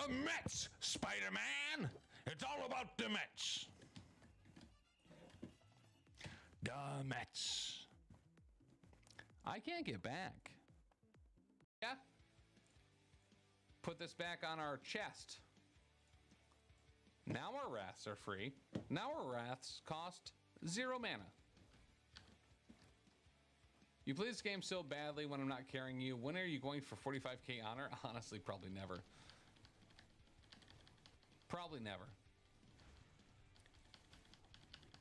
The Mets, Spider-Man! It's all about the Mets. The Mets. I can't get back. Yeah. Put this back on our chest. Now our wraths are free. Now our wraths cost 0 mana. You play this game so badly when I'm not carrying you. When are you going for 45k honor? Honestly, probably never. Probably never.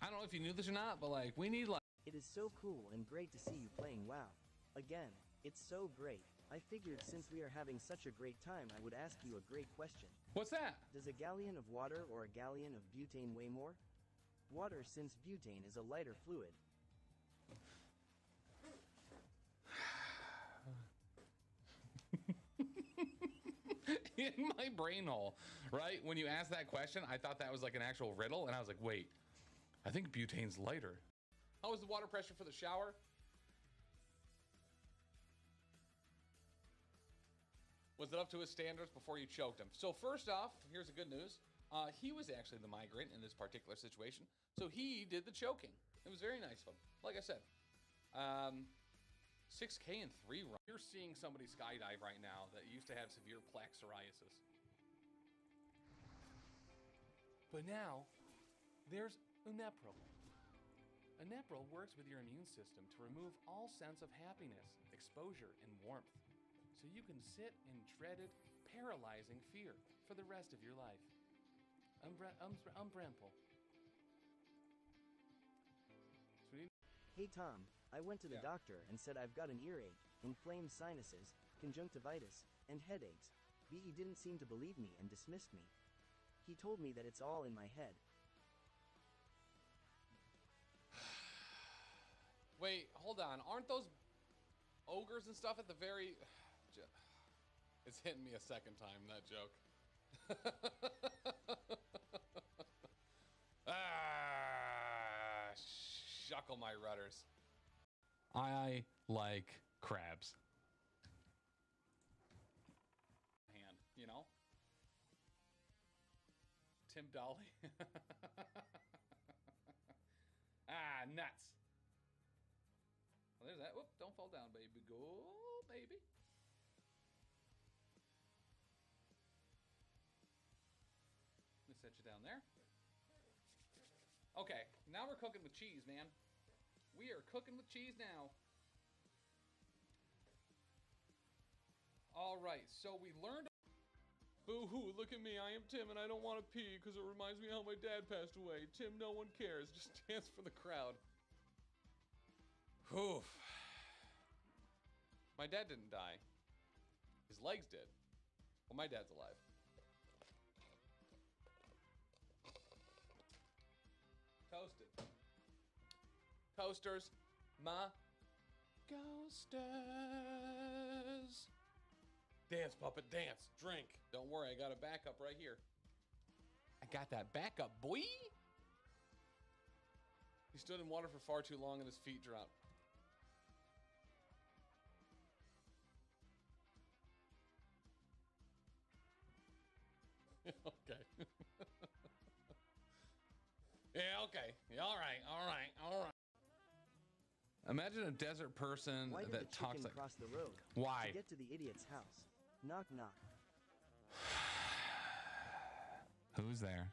I don't know if you knew this or not, but like, we need like... It is so cool and great to see you playing WoW. Again, it's so great. I figured since we are having such a great time, I would ask you a great question. What's that? Does a gallon of water or a gallon of butane weigh more? Water, since butane is a lighter fluid. In my brain hole, right? When you asked that question, I thought that was like an actual riddle, and I was like, wait, I think butane's lighter. How was the water pressure for the shower? Was it up to his standards before you choked him? So first off, here's the good news. He was actually the migrant in this particular situation, so he did the choking. It was very nice of him. Like I said, 6k in 3 runs. You're seeing somebody skydive right now that used to have severe plaque psoriasis. But now, there's Unepril. Unepril works with your immune system to remove all sense of happiness, exposure, and warmth, so you can sit in dreaded, paralyzing fear for the rest of your life. Umbrenpil. Hey Tom, I went to the doctor and said I've got an earache, inflamed sinuses, conjunctivitis, and headaches. But he didn't seem to believe me and dismissed me. He told me that it's all in my head. Wait, hold on. Aren't those ogres and stuff at the very... It's hitting me a second time, that joke. Shuckle my rudders. I like crabs. Hand, you know? Tim Dolly. Nuts. Well, there's that. Whoop, don't fall down, baby. Go, baby. Let me set you down there. Okay, now we're cooking with cheese, man. We are cooking with cheese now. All right, so we learned. Boo-hoo, look at me. I am Tim, and I don't want to pee because it reminds me how my dad passed away. Tim, no one cares. Just dance for the crowd. Whew. My dad didn't die. His legs did. Well, my dad's alive. Toasted. Toasters. Ma. Ghosters. Dance, puppet, dance. Drink. Don't worry, I got a backup right here. I got that backup, boy. He stood in water for far too long and his feet dropped. Okay. Yeah, okay. Yeah, all right, all right, all right. Imagine a desert person that talks like... cross the road? Why? To get to the idiot's house. Knock, knock. Who's there?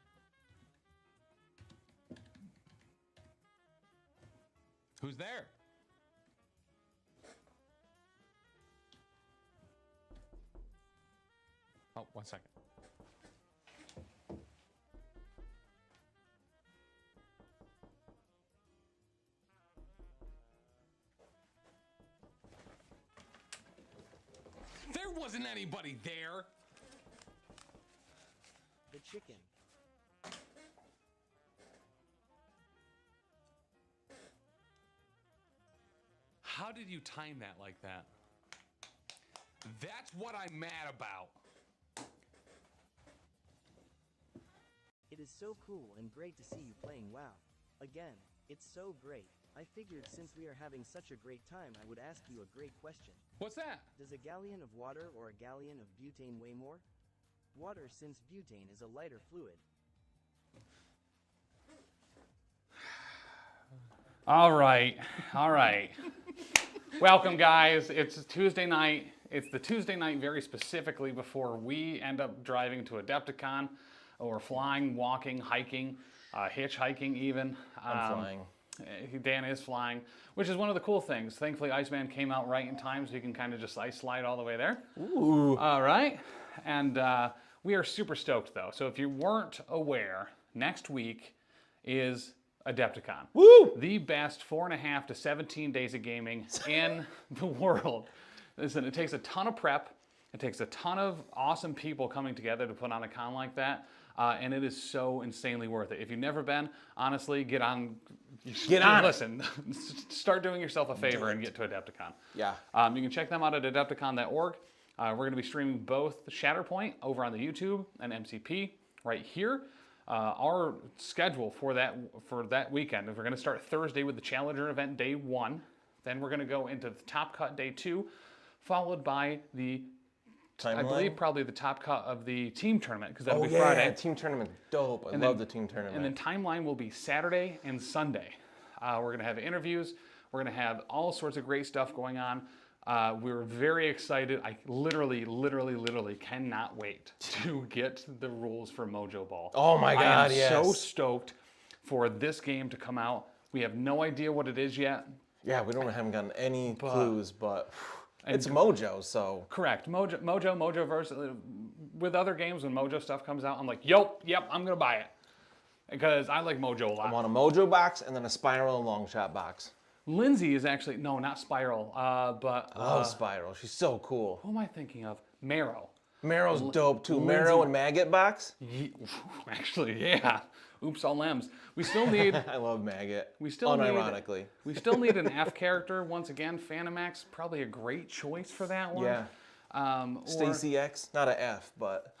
Who's there? Oh, 1 second. There wasn't anybody there. The chicken. How did you time that like that? That's what I'm mad about. It is so cool and great to see you playing WoW. Again, it's so great. I figured since we are having such a great time, I would ask you a great question. What's that? Does a gallon of water or a gallon of butane weigh more? Water, since butane is a lighter fluid. All right. Welcome, guys. It's Tuesday night. It's the Tuesday night very specifically before we end up driving to Adepticon, or flying, walking, hiking, hitchhiking even. I'm flying. Dan is flying, which is one of the cool things. Thankfully, Iceman came out right in time, so he can kind of just ice slide all the way there. Ooh. All right. And we are super stoked, though. So if you weren't aware, next week is Adepticon. Woo! The best 4.5 to 17 days of gaming in the world. Listen, it takes a ton of prep. It takes a ton of awesome people coming together to put on a con like that. And it is so insanely worth it. If you've never been, honestly, get on. Listen, start doing yourself a favor and get to Adepticon. Yeah. You can check them out at adepticon.org. We're going to be streaming both Shatterpoint over on the YouTube and MCP right here. Our schedule for that weekend is we're going to start Thursday with the Challenger event day 1. Then we're going to go into the Top Cut day 2, followed by the Timeline? I believe probably the Top Cut of the team tournament, because that'll be yeah, Friday. Team tournament, dope. I love the team tournament. And then Timeline will be Saturday and Sunday. We're going to have interviews. We're going to have all sorts of great stuff going on. We're very excited. I literally cannot wait to get the rules for Mojo Ball. Oh my God, I am yes. so stoked for this game to come out. We have no idea what it is yet. Yeah, we haven't gotten any clues, but it's Mojo, so. Correct. Mojoverse. With other games, when Mojo stuff comes out, I'm like, yep, I'm going to buy it. Because I like Mojo a lot. I want a Mojo box and then a Spiral and Long Shot box. Lindsay is actually, no, not Spiral, but... I love Spiral. She's so cool. Who am I thinking of? Marrow. Marrow's dope, too. Marrow and Maggot box? Actually, yeah. Oops, all M's. We still need... I love Maggot. We still unironically. We still need an F character. Once again, Phantomax, probably a great choice for that one. Yeah. Stacy X, not an F, but...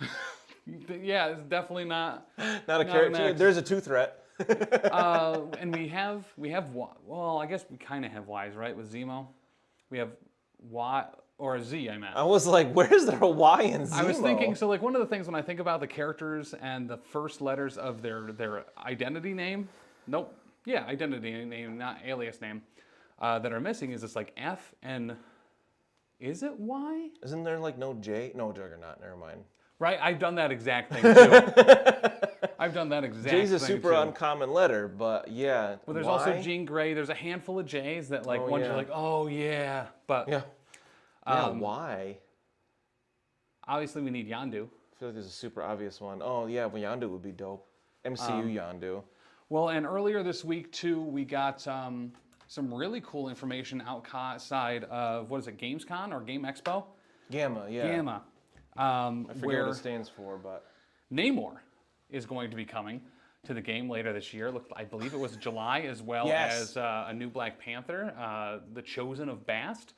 Yeah, it's definitely not... Not a character. There's a 2 threat. And we have, well, I guess we kind of have Ys, right, with Zemo? We have Y, or a Z, I meant. I was like, where's there a Y in Zemo? I was thinking, so like one of the things when I think about the characters and the first letters of their identity name, identity name, not alias name, that are missing is this like F and, is it Y? Isn't there like no J? No, Juggernaut, never mind. Right, I've done that exact thing too. I've done that exact thing. J's a super uncommon letter, but yeah. Well, there's also Jean Grey. There's a handful of J's that like you're like, oh yeah, but why? Obviously, we need Yondu. I feel like there's a super obvious one. Oh yeah, well, Yondu would be dope. MCU Yondu. Well, and earlier this week too, we got some really cool information outside of what is it, Gamescom or Game Expo? Gamma, yeah. Gamma. I forget what it stands for, but Namor is going to be coming to the game later this year. I believe it was July, as well as a new Black Panther, The Chosen of Bast.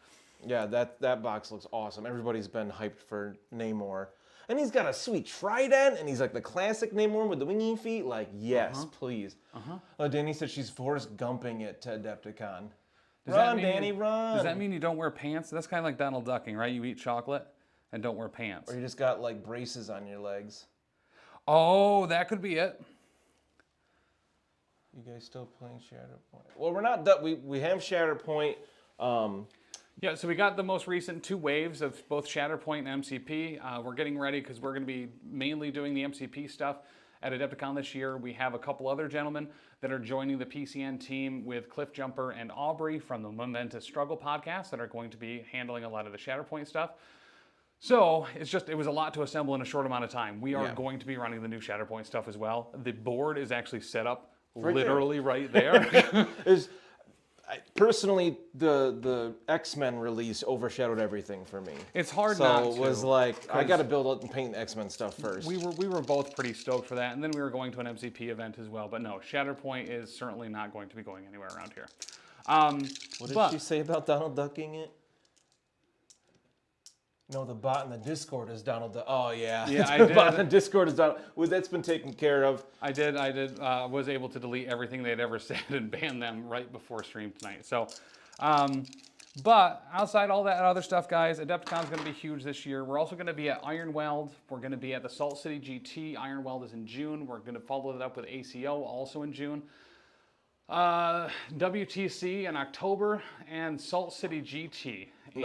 Yeah, that box looks awesome. Everybody's been hyped for Namor. And he's got a sweet trident, and he's like the classic Namor with the wingy feet. Like, yes, please. Danny said she's Forrest Gumping it to Adepticon. Run, Danny, run! Does that mean you don't wear pants? That's kind of like Donald Ducking, right? You eat chocolate and don't wear pants. Or you just got like braces on your legs. Oh, that could be it. You guys still playing Shatterpoint? Well, we're not done. We have Shatterpoint. Yeah, so we got the most recent 2 waves of both Shatterpoint and MCP. We're getting ready because we're going to be mainly doing the MCP stuff at Adepticon this year. We have a couple other gentlemen that are joining the PCN team with Cliff Jumper and Aubrey from the Momentous Struggle podcast that are going to be handling a lot of the Shatterpoint stuff. So it was a lot to assemble in a short amount of time. We are going to be running the new Shatterpoint stuff as well. The board is actually set up literally right there. Personally, the X-Men release overshadowed everything for me. It's hard not to. So it was like, I got to build up and paint the X-Men stuff first. We were both pretty stoked for that, and then we were going to an MCP event as well. But no, Shatterpoint is certainly not going to be going anywhere around here. What did she say about Donald Ducking it? No, the bot in the Discord is Donald Duck. Oh, yeah. Yeah, I the did. bot in the Discord is Donald. Well, that's been taken care of. I did. Was able to delete everything they'd ever said and ban them right before stream tonight. So, But outside all that other stuff, guys, Adepticon's going to be huge this year. We're also going to be at Ironweld. We're going to be at the Salt City GT. Ironweld is in June. We're going to follow it up with ACO, also in June. WTC in October, and Salt City GT in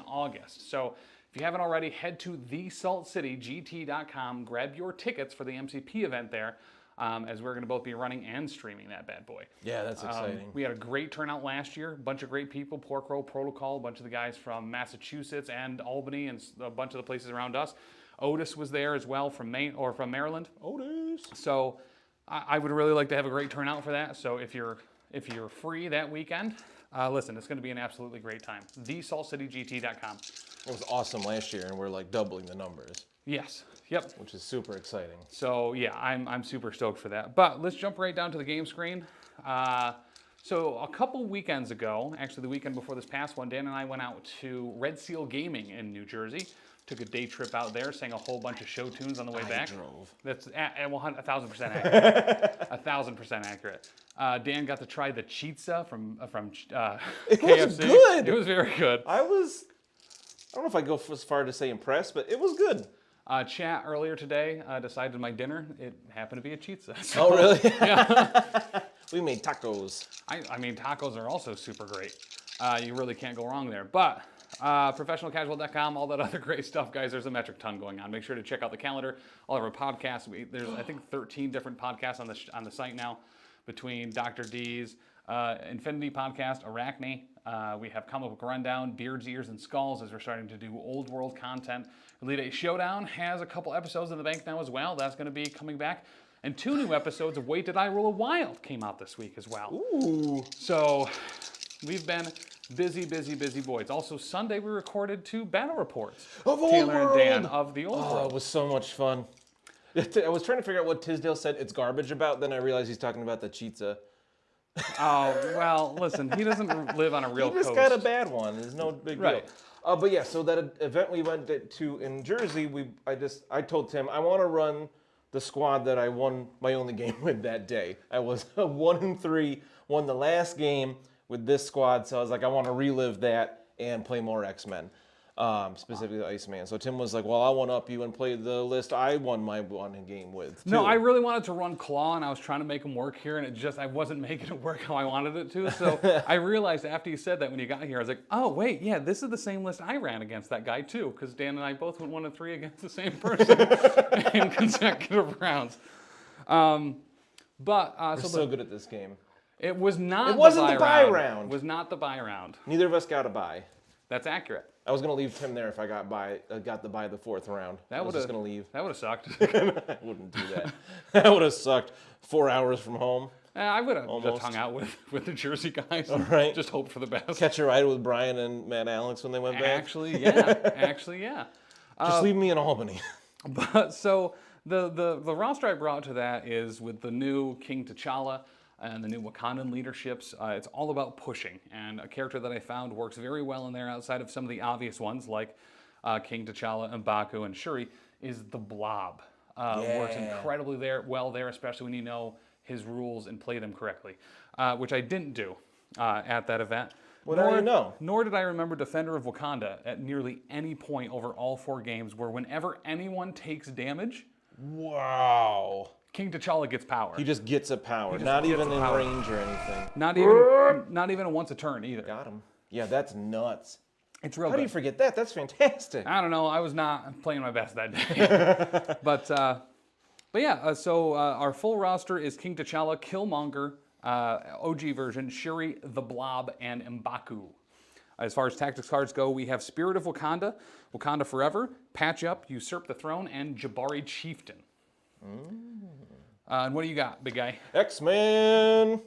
August. So if you haven't already, head to thesaltcitygt.com, grab your tickets for the MCP event there, as we're going to both be running and streaming that bad boy. Yeah, that's exciting. We had a great turnout last year, a bunch of great people, ProAcryl, Protocol, a bunch of the guys from Massachusetts and Albany and a bunch of the places around us. Otis was there as well from Maryland. Otis. So I would really like to have a great turnout for that. So if you're free that weekend, listen, it's going to be an absolutely great time. TheSaltCityGT.com. It was awesome last year, and we're like doubling the numbers. Yes. Yep. Which is super exciting. So yeah, I'm super stoked for that. But let's jump right down to the game screen. So a couple weekends ago, actually the weekend before this past one, Dan and I went out to Red Seal Gaming in New Jersey. Took a day trip out there, sang a whole bunch of show tunes on the way back. Drove. That's 1,000% accurate. 1,000% accurate. Dan got to try the chizza from It KFC. was good. It was very good. I don't know if I go as far to say impressed, but it was good. Chat earlier today decided my dinner, it happened to be a chizza. So, Oh, really? Yeah. We made tacos. I mean, tacos are also super great. You really can't go wrong there. But professionalcasual.com, all that other great stuff, guys. There's a metric ton going on. Make sure to check out the calendar, all of our podcasts. There's, I think, 13 different podcasts on the site now, between Dr. D's, Infinity Podcast, Arachne. We have Comic Book Rundown, Beards, Ears, and Skulls, as we're starting to do old world content. Elite Eight Showdown has a couple episodes in the bank now as well. That's going to be coming back. And 2 new episodes of Wait Did I Roll a Wild came out this week as well. Ooh. So we've been busy boys. Also, Sunday we recorded 2 battle reports. Of Taylor Old and Dan World. of the Old Oh, World. it was so much fun. I was trying to figure out what Tisdale said it's garbage about, then I realized he's talking about the chizza. Oh, well, listen, he doesn't live on a real He just coast. got a bad one. There's no big Right. deal. But yeah, so that event we went to in Jersey, I told Tim I want to run the squad that I won my only game with that day. I was 1-3, won the last game with this squad, so I was like, I want to relive that and play more X-Men, specifically Iceman. So Tim was like, well, I'll one-up you and play the list I won my one game with, too. No, I really wanted to run Claw, and I was trying to make him work here, and I wasn't making it work how I wanted it to. So I realized after you said that when you got here, I was like, oh, wait, yeah, this is the same list I ran against that guy, too, because Dan and I both went 1-3 against the same person in consecutive rounds. We're so good at this game. It was not It wasn't the the buy buy round. round. It was not the buy round. Neither of us got a bye. That's accurate. I was gonna leave Tim there if I got the bye the 4th round. I was just gonna leave. That would have sucked. I wouldn't do that. That would have sucked. 4 hours from home. I would have Almost. just hung out with the Jersey guys. All right. Just hope for the best. Catch a ride with Brian and Matt Alex when they went back. Actually, yeah. Just leave me in Albany. But so the roster I brought to that is with the new King T'Challa and the new Wakandan leaderships. It's all about pushing, and a character that I found works very well in there outside of some of the obvious ones like King T'Challa, M'Baku, and Shuri is the Blob. Works incredibly well there, especially when you know his rules and play them correctly, which I didn't do at that event. Well, now you know. Nor did I remember Defender of Wakanda at nearly any point over all 4 games where whenever anyone takes damage, Wow. King T'Challa gets power. He just gets a power. just Not gets even a in power. range or anything. Not even a once a turn either. Got him. Yeah, that's nuts. It's real How do good. you forget that? That's fantastic. I don't know. I was not playing my best that day. But yeah, so our full roster is King T'Challa, Killmonger, OG version, Shuri, the Blob, and M'Baku. As far as tactics cards go, we have Spirit of Wakanda, Wakanda Forever, Patch Up, Usurp the Throne, and Jabari Chieftain. And what do you got, big guy? X-Men.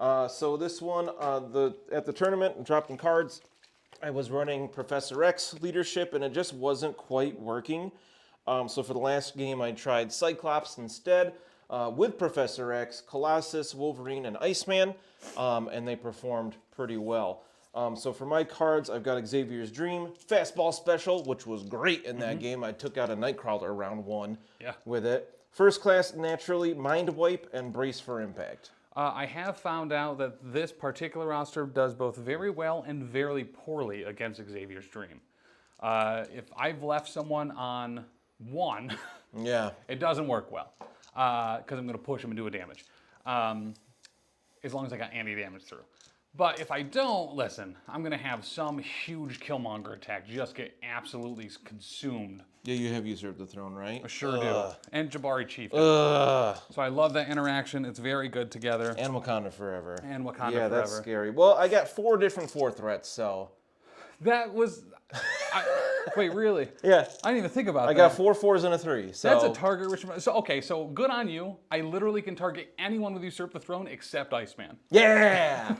So this one, at the tournament, dropping cards, I was running Professor X leadership, and it just wasn't quite working. So for the last game, I tried Cyclops instead, with Professor X, Colossus, Wolverine, and Iceman, and they performed pretty well. So for my cards, I've got Xavier's Dream, Fastball Special, which was great in that game. I took out a Nightcrawler round 1 with it. First Class, naturally, Mind Wipe, and Brace for Impact. I have found out that this particular roster does both very well and very poorly against Xavier's Dream. If I've left someone on 1, Yeah. it doesn't work well because I'm going to push him and do a damage. As long as I got anti-damage through. But if I don't, listen, I'm going to have some huge Killmonger attack just get absolutely consumed. Yeah, you have usurped the throne, right? I sure do. And Jabari Chief. Ugh. So I love that interaction. It's very good together. And Wakanda Forever. And Wakanda Yeah, Forever. that's scary. Well, I got 4 different 4 threats, so. That was... wait, really? Yeah. I didn't even think about that. I got 4 4s and a 3, so. That's a target rich... So, okay, so good on you. I literally can target anyone with Usurp the Throne except Iceman. Yeah!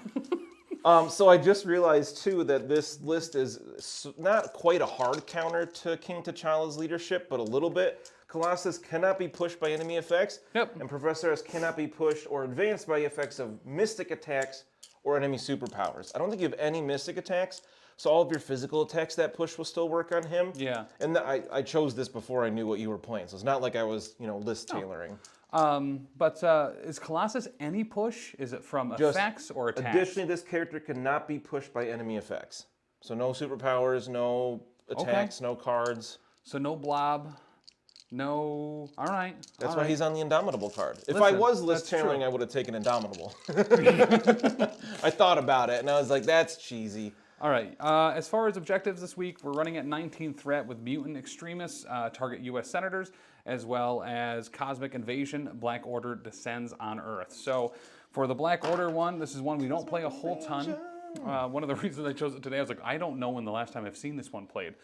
So I just realized, too, that this list is not quite a hard counter to King T'Challa's leadership, but a little bit. Colossus cannot be pushed by enemy effects, and Professor X cannot be pushed or advanced by effects of mystic attacks or enemy superpowers. I don't think you have any mystic attacks, so all of your physical attacks that push will still work on him. Yeah. And I chose this before I knew what you were playing, so it's not like I was, list tailoring. But is Colossus any push? Is it from effects or attacks? Additionally, this character cannot be pushed by enemy effects. So no superpowers, no attacks, no cards. So no blob, no... All right. That's why he's on the Indomitable card. If Listen, I was list that's tailoring, true. I would have taken Indomitable. I thought about it, and I was like, that's cheesy. All right. As far as objectives this week, we're running at 19th threat with mutant extremists, target U.S. senators, as well as cosmic invasion. Black Order descends on Earth. So for the Black Order one, this is one we don't play a whole ton. One of the reasons I chose it today, I was like, I don't know when the last time I've seen this one played.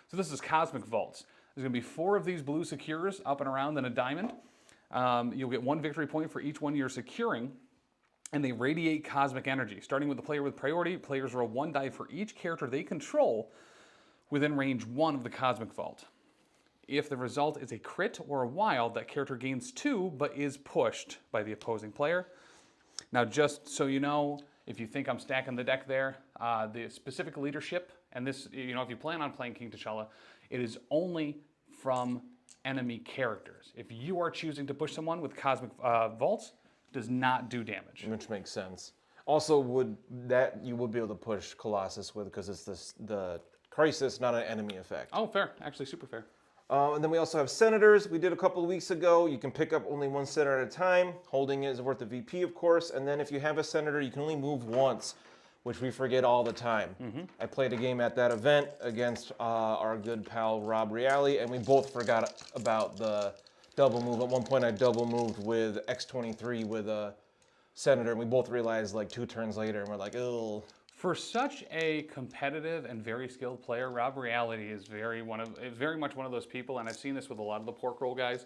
So this is Cosmic Vaults. There's going to be 4 of these blue secures up and around in a diamond. You'll get 1 victory point for each one you're securing. And they radiate cosmic energy. Starting with the player with priority, players roll 1 die for each character they control within range 1 of the Cosmic Vault. If the result is a crit or a wild, that character gains 2, but is pushed by the opposing player. Now, just so you know, if you think I'm stacking the deck there, the specific leadership, and this, if you plan on playing King T'Challa, it is only from enemy characters. If you are choosing to push someone with Cosmic Vaults, does not do damage. Which makes sense. Also, you would be able to push Colossus with, because it's the crisis, not an enemy effect. Oh, fair. Actually, super fair. And then we also have senators. We did a couple of weeks ago. You can pick up only 1 senator at a time. Holding it is worth the VP, of course. And then if you have a senator, you can only move once, which we forget all the time. I played a game at that event against our good pal Rob Reale, and we both forgot about the double move. At one point, I double moved with X-23 with a senator, and we both realized like 2 turns later, and we're like, oh. For such a competitive and very skilled player, Rob Reality is very much one of those people, and I've seen this with a lot of the pork roll guys,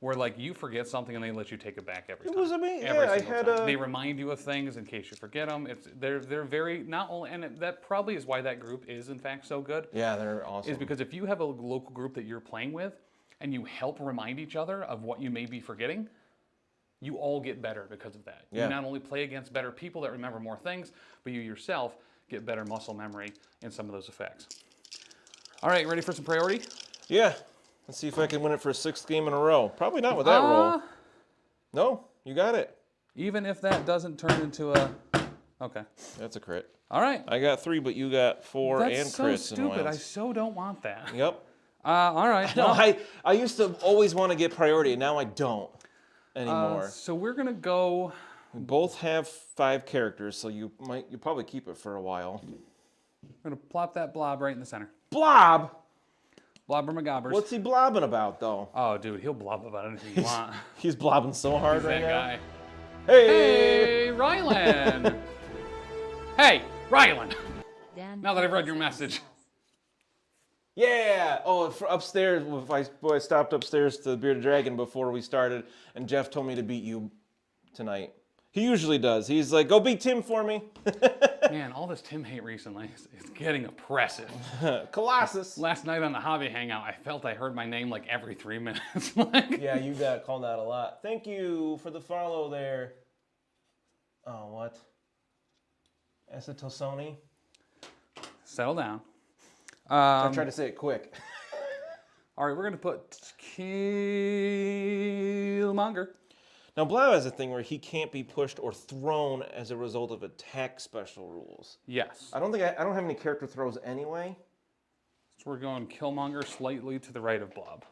where like you forget something and they let you take it back every time. It was amazing. Every Yeah, single time. They remind you of things in case you forget them. They're very not only, and that probably is why that group is in fact so good. Yeah, they're awesome. Is because if you have a local group that you're playing with, and you help remind each other of what you may be forgetting, you all get better because of that. Yeah. You not only play against better people that remember more things, but you yourself get better muscle memory in some of those effects. All right, ready for some priority? Yeah. Let's see if I can win it for a 6th game in a row. Probably not with that roll. No, you got it. Even if that doesn't turn into a... Okay. That's a crit. All right. I got 3, but you got 4 That's and so crits. stupid. And I so don't want that. Yep. All right. No, I used to always want to get priority, and now I don't anymore. So we're going to go... We both have 5 characters, so you probably keep it for a while. We're going to plop that blob right in the center. Blob? Blobber McGobbers. What's he blobbing about, though? Oh, dude, he'll blob about anything you want. He's blobbing so hard He's right that now. guy. Hey! Hey, Rylan! Hey, Rylan! Now that I've read your message. Yeah! Oh, for upstairs, I stopped upstairs to the Bearded Dragon before we started, and Jeff told me to beat you tonight. He usually does. He's like, go beat Tim for me. Man, all this Tim hate recently is getting oppressive. Colossus. Last night on the hobby hangout, I felt I heard my name like every 3 minutes. Yeah, you got called out a lot. Thank you for the follow there. Oh, what? Acetylsony? Settle down. I tried to say it quick. All right, we're going to put Killmonger. Now, Blob has a thing where he can't be pushed or thrown as a result of attack special rules. Yes. I don't have any character throws anyway. So we're going Killmonger slightly to the right of Blob.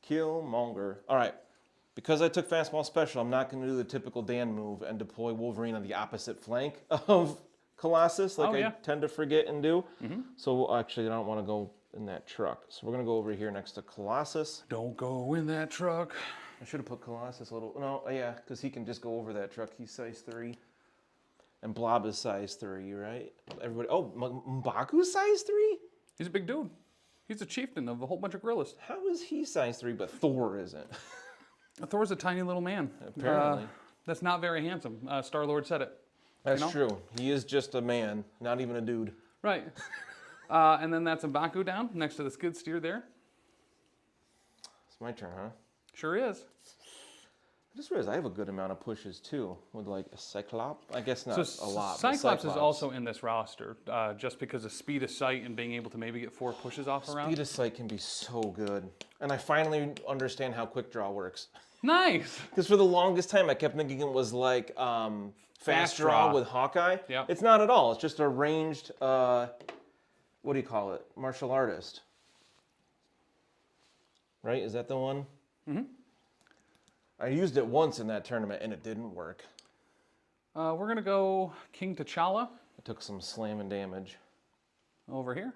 Killmonger. All right. Because I took fastball special, I'm not going to do the typical Dan move and deploy Wolverine on the opposite flank of Colossus like I tend to forget and do. So actually, I don't want to go in that truck. So we're going to go over here next to Colossus. Don't go in that truck. I should have put Colossus a little... No, yeah, because he can just go over that truck. He's size 3. And Blob is size 3, right? Everybody... Oh, M'Baku's size 3? He's a big dude. He's a chieftain of a whole bunch of gorillas. How is he size 3, but Thor isn't? Thor's a tiny little man. Apparently. That's not very handsome. Star-Lord said it. That's true. He is just a man, not even a dude. Right. And then that's M'Baku down next to the skid steer there. It's my turn, huh? Sure is. I just realized I have a good amount of pushes too, with like a Cyclops. I guess not a lot. Cyclops is also in this roster, just because of speed of sight and being able to maybe get 4 pushes off around. Speed of sight can be so good, and I finally understand how quick draw works. Nice. Because for the longest time, I kept thinking it was like fast draw with Hawkeye. Yep. It's not at all. It's just a ranged, what do you call it? Martial artist. Right? Is that the one? Mm-hmm. I used it once in that tournament, and it didn't work. We're going to go King T'Challa. I took some slamming damage. Over here.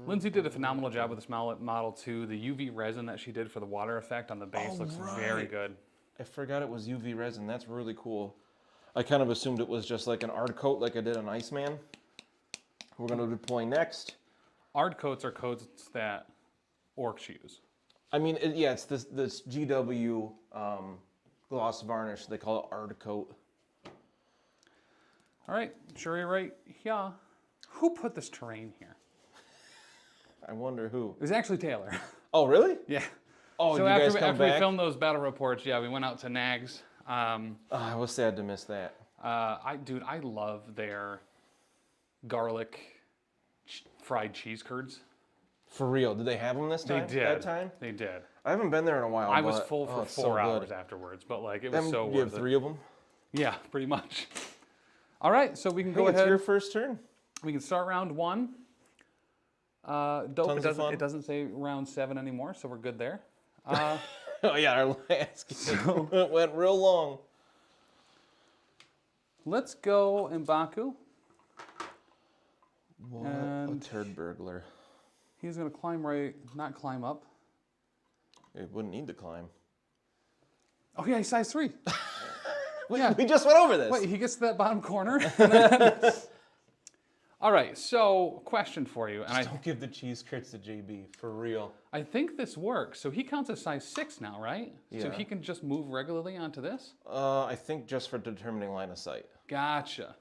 Lindsay did a phenomenal job with this model too. The UV resin that she did for the water effect on the base looks very good. I forgot it was UV resin. That's really cool. I kind of assumed it was just like an ard coat like I did on Iceman. We're going to deploy next. Ard coats are coats that orcs use. I mean, it's this GW gloss varnish. They call it ard coat. All right, Shuri right here. Who put this terrain here? I wonder who. It was actually Taylor. Oh, really? Yeah. Oh, so did you guys after come back? we filmed those battle reports, yeah, we went out to Nags. I was sad to miss that. Dude, I love their garlic fried cheese curds. For real, did they have them this time? They did. That time? They did. I haven't been there in a while. I was full for 4 so hours afterwards, but like it was so worth it. You have 3 of them? Yeah, pretty much. All right, so we can go It's ahead. your first turn. We can start round 1. Dope. Tons of fun. It doesn't say round 7 anymore, so we're good there. Oh yeah, our last game went real long. Let's go M'Baku. What And a turd burglar. He's going to climb not climb up. It wouldn't need to climb. Oh yeah, he's size 3. We just went over this. Wait, he gets to that bottom corner. All right, so question for you. And Don't give the cheese crits to JB, for real. I think this works. So he counts as size 6 now, right? Yeah. So he can just move regularly onto this? I think just for determining line of sight. Gotcha.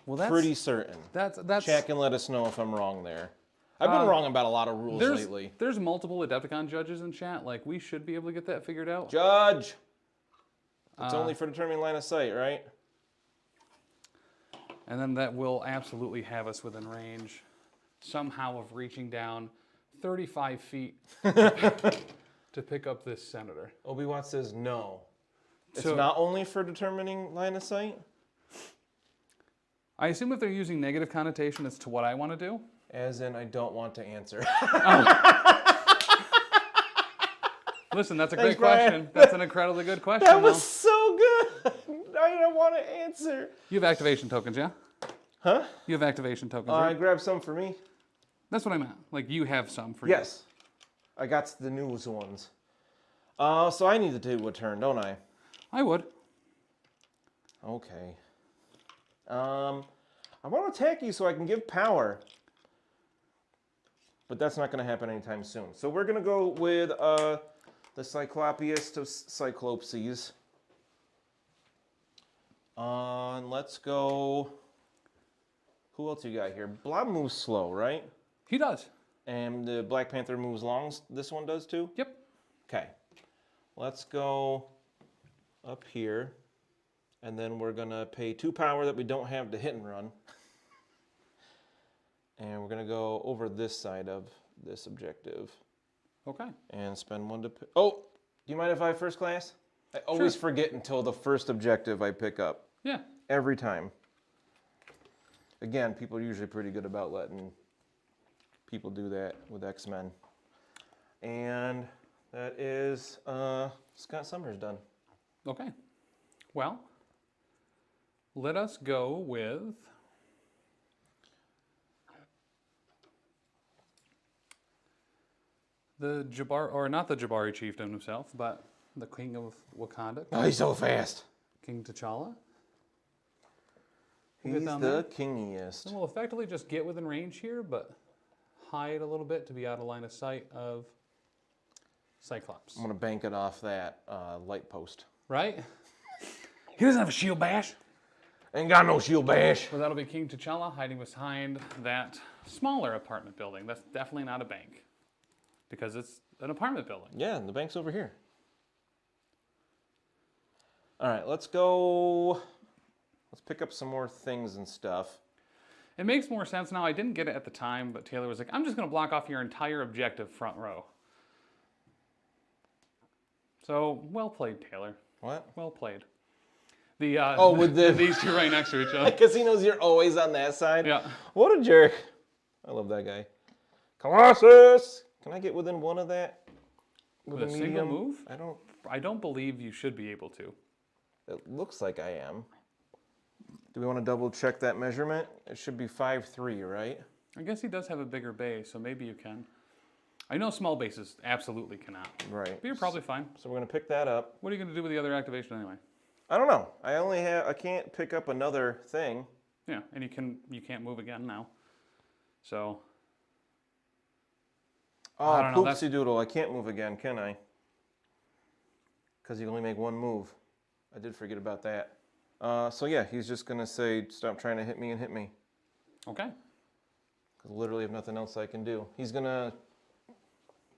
Well, that's Pretty certain. That's Check and let us know if I'm wrong there. I've been wrong about a lot of rules lately. There's multiple Adepticon judges in chat. Like, we should be able to get that figured out. Judge! It's only for determining line of sight, right? And then that will absolutely have us within range somehow of reaching down 35 feet to pick up this senator. Obi-Wan says no. It's So- not only for determining line of sight? I assume if they're using negative connotation as to what I want to do. As in, I don't want to answer. Listen, that's a Thanks, great Brian. question. That's an incredibly good question. That was though. so good! I don't want to answer. You have activation tokens, yeah? Huh? You have activation tokens, I right? grabbed some for me. That's what I meant. Like, you have some for you. Yes. I got the newest ones. So I need to do a turn, don't I? I would. Okay. I want to attack you so I can give power. But that's not going to happen anytime soon. So we're going to go with the Cyclopiest of Cyclopses. And let's go... Who else you got here? Blob moves slow, right? He does. And the Black Panther moves long. This one does too? Yep. Okay. Let's go up here. And then we're going to pay 2 power that we don't have to hit and run. And we're going to go over this side of this objective. Okay. And spend 1 to... Oh, do you mind if I have first class? I always forget until the first objective I pick up. Yeah. Every time. Again, people are usually pretty good about letting people do that with X-Men. And that is Scott Summers done. Okay. Well, let us go with the Jabari, or not the Jabari chieftain himself, but the king of Wakanda. Oh, he's so fast. King T'Challa. He's the kingiest. And we'll effectively just get within range here, but hide a little bit to be out of line of sight of Cyclops. I'm going to bank it off that light post. Right? He doesn't have a shield bash. Ain't got no shield bash. Well, that'll be King T'Challa hiding behind that smaller apartment building. That's definitely not a bank, because it's an apartment building. Yeah, and the bank's over here. All right, let's go. Let's pick up some more things and stuff. It makes more sense now. I didn't get it at the time, but Taylor was like, I'm just going to block off your entire objective front row. So, well played, Taylor. What? Well played. With these two right next to each other. Because he knows you're always on that side? Yeah. What a jerk. I love that guy. Colossus! Can I get within one of that? With a single move? I don't... I don't believe you should be able to. It looks like I am. Do we want to double check that measurement? It should be 5'3", right? I guess he does have a bigger base, so maybe you can. I know small bases absolutely cannot. Right. But you're probably fine. So we're going to pick that up. What are you going to do with the other activation anyway? I don't know. I can't pick up another thing. Yeah, and you can't move again now. So. Oh, I don't know, poopsie doodle. I can't move again, can I? Because you only make one move. I did forget about that. So yeah, he's just going to say, stop trying to hit me and hit me. Okay. Because literally have nothing else I can do. He's going to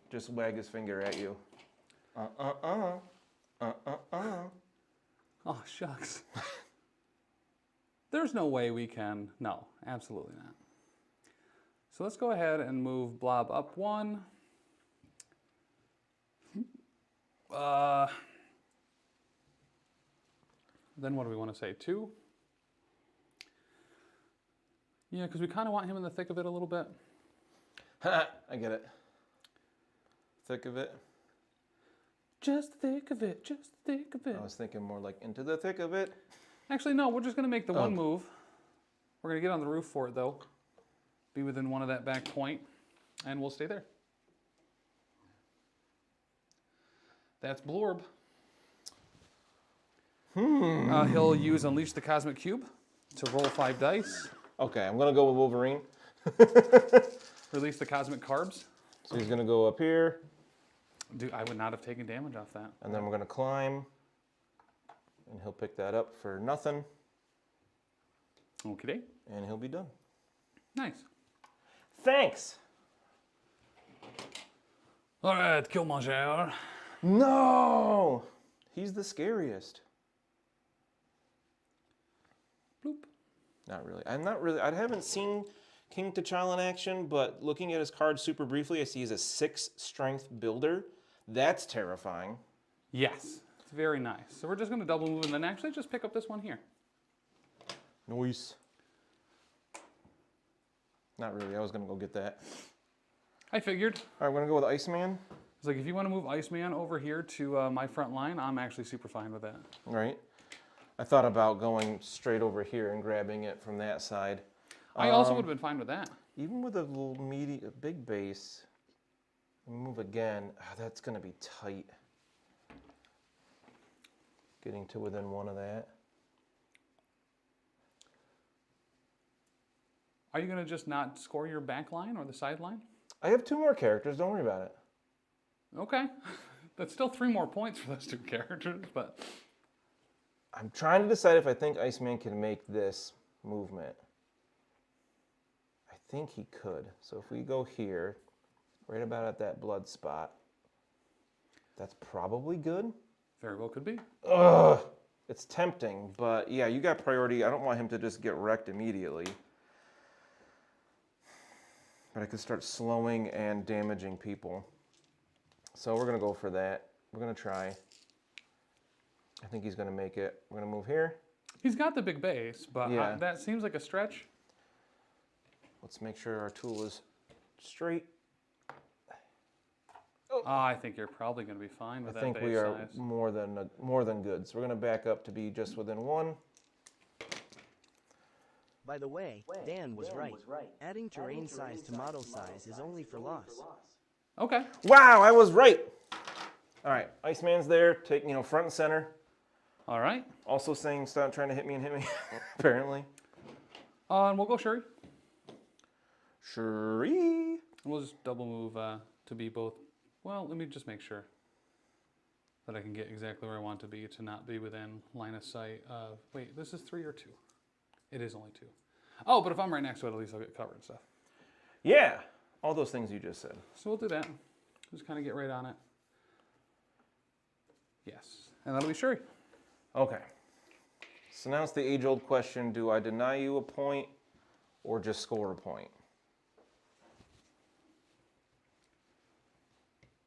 just wag his finger at you. Oh, shucks. There's no way we can. No, absolutely not. So let's go ahead and move Blob up 1. Then what do we want to say? 2? Yeah, because we kind of want him in the thick of it a little bit. I get it. Thick of it. Just the thick of it, just the thick of it. I was thinking more like into the thick of it. Actually, no, we're just going to make the one move. We're going to get on the roof for it, though. Be within one of that back point, and we'll stay there. That's Blorb. He'll use Unleash the Cosmic Cube to roll 5 dice. Okay, I'm going to go with Wolverine. Release the Cosmic Carbs. So he's going to go up here. Dude, I would not have taken damage off that. And then we're going to climb. And he'll pick that up for nothing. Okay. And he'll be done. Nice. Thanks. All right, Killmonger. No! He's the scariest. Bloop. Not really. I haven't seen King T'Challa in action, but looking at his card super briefly, I see he's a 6 strength builder. That's terrifying. Yes, it's very nice. So we're just going to double move and then actually just pick up this one here. Nice. Not really. I was going to go get that. I figured. All right, we're going to go with Iceman. It's like, if you want to move Iceman over here to my front line, I'm actually super fine with that. All right. I thought about going straight over here and grabbing it from that side. I also would have been fine with that. Even with a little big base, move again. That's going to be tight. Getting to within one of that. Are you going to just not score your back line or the sideline? I have 2 more characters. Don't worry about it. Okay. That's still 3 more points for those 2 characters, but... I'm trying to decide if I think Iceman can make this movement. I think he could. So if we go here, right about at that blood spot, that's probably good. Very well could be. Ugh! It's tempting, but yeah, you got priority. I don't want him to just get wrecked immediately. But I could start slowing and damaging people. So we're going to go for that. We're going to try. I think he's going to make it. We're going to move here. He's got the big base, but Yeah. that seems like a stretch. Let's make sure our tool is straight. I think you're probably going to be fine with I that think base we are size. more than good. So we're going to back up to be just within 1. By the way, Dan was right. Adding terrain size to model size is only for loss. Okay. Wow, I was right. All right, Iceman's there, take front and center. All right. Also saying stop trying to hit me and hit me, apparently. And we'll go Shuri. Shuri. We'll just double move to be both. Well, let me just make sure that I can get exactly where I want to be to not be within line of sight of. Wait, this is 3 or 2? It is only 2. Oh, but if I'm right next to it, at least I'll get covered and stuff. Yeah, all those things you just said. So we'll do that. Just kind of get right on it. Yes, and that'll be Shuri. Okay. So now it's the age-old question, do I deny you a point or just score a point?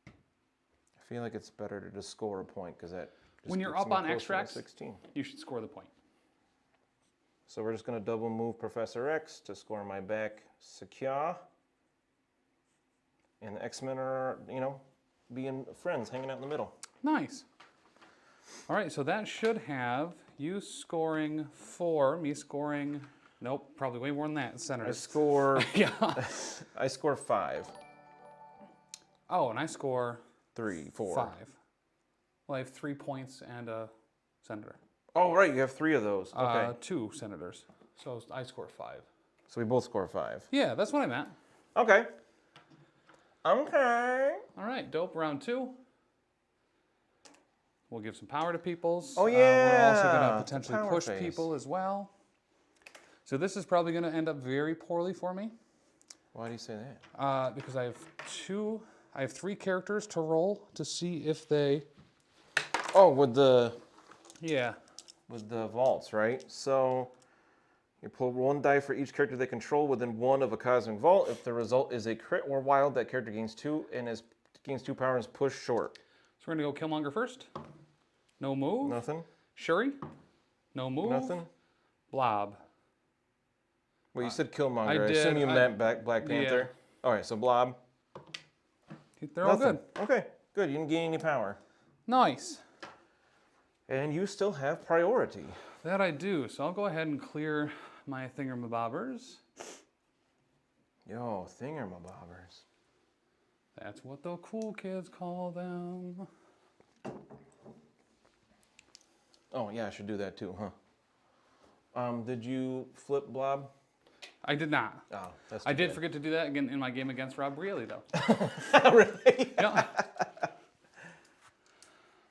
I feel like it's better to just score a point because that just When you're gets up me on closer to extracts, 16. you should score the point. So we're just going to double move Professor X to score my back secure. And the X-Men are, being friends, hanging out in the middle. Nice. All right, so that should have you scoring 4, me scoring, nope, probably way more than that, I Senators. score, Yeah. I score 5. Oh, and I score 3, 4. 5. Well, I have 3 points and a senator. Oh, right, you have 3 of those. Okay. 2 senators. So I score 5. So we both score 5. Yeah, that's what I meant. Okay. Okay. All right, dope. Round 2. We'll give some power to peoples. Oh, We're yeah, also going to it's a potentially power push phase. people as well. So this is probably going to end up very poorly for me. Why do you say that? Because I have 3 characters to roll to see if they... Oh, with the vaults, right? So you pull 1 die for each character they control within 1 of a cosmic vault. If the result is a crit or wild, that character gains 2 and gains 2 power and is pushed short. So we're going to go Killmonger first. No move. Nothing? Shuri. No move. Nothing? Blob. Well, you said Killmonger. I I did. assume you meant Black Panther. All right, so Blob. They're all Nothing. good. Okay, good. You didn't gain any power. Nice. And you still have priority. That I do. So I'll go ahead and clear my thingamabobbers. Yo, thingamabobbers. That's what the cool kids call them. Oh, yeah, I should do that too, huh? Did you flip Blob? I did not. Oh, that's I too did bad. forget to do that again in my game against Rob Brealey, though. Really? Yeah.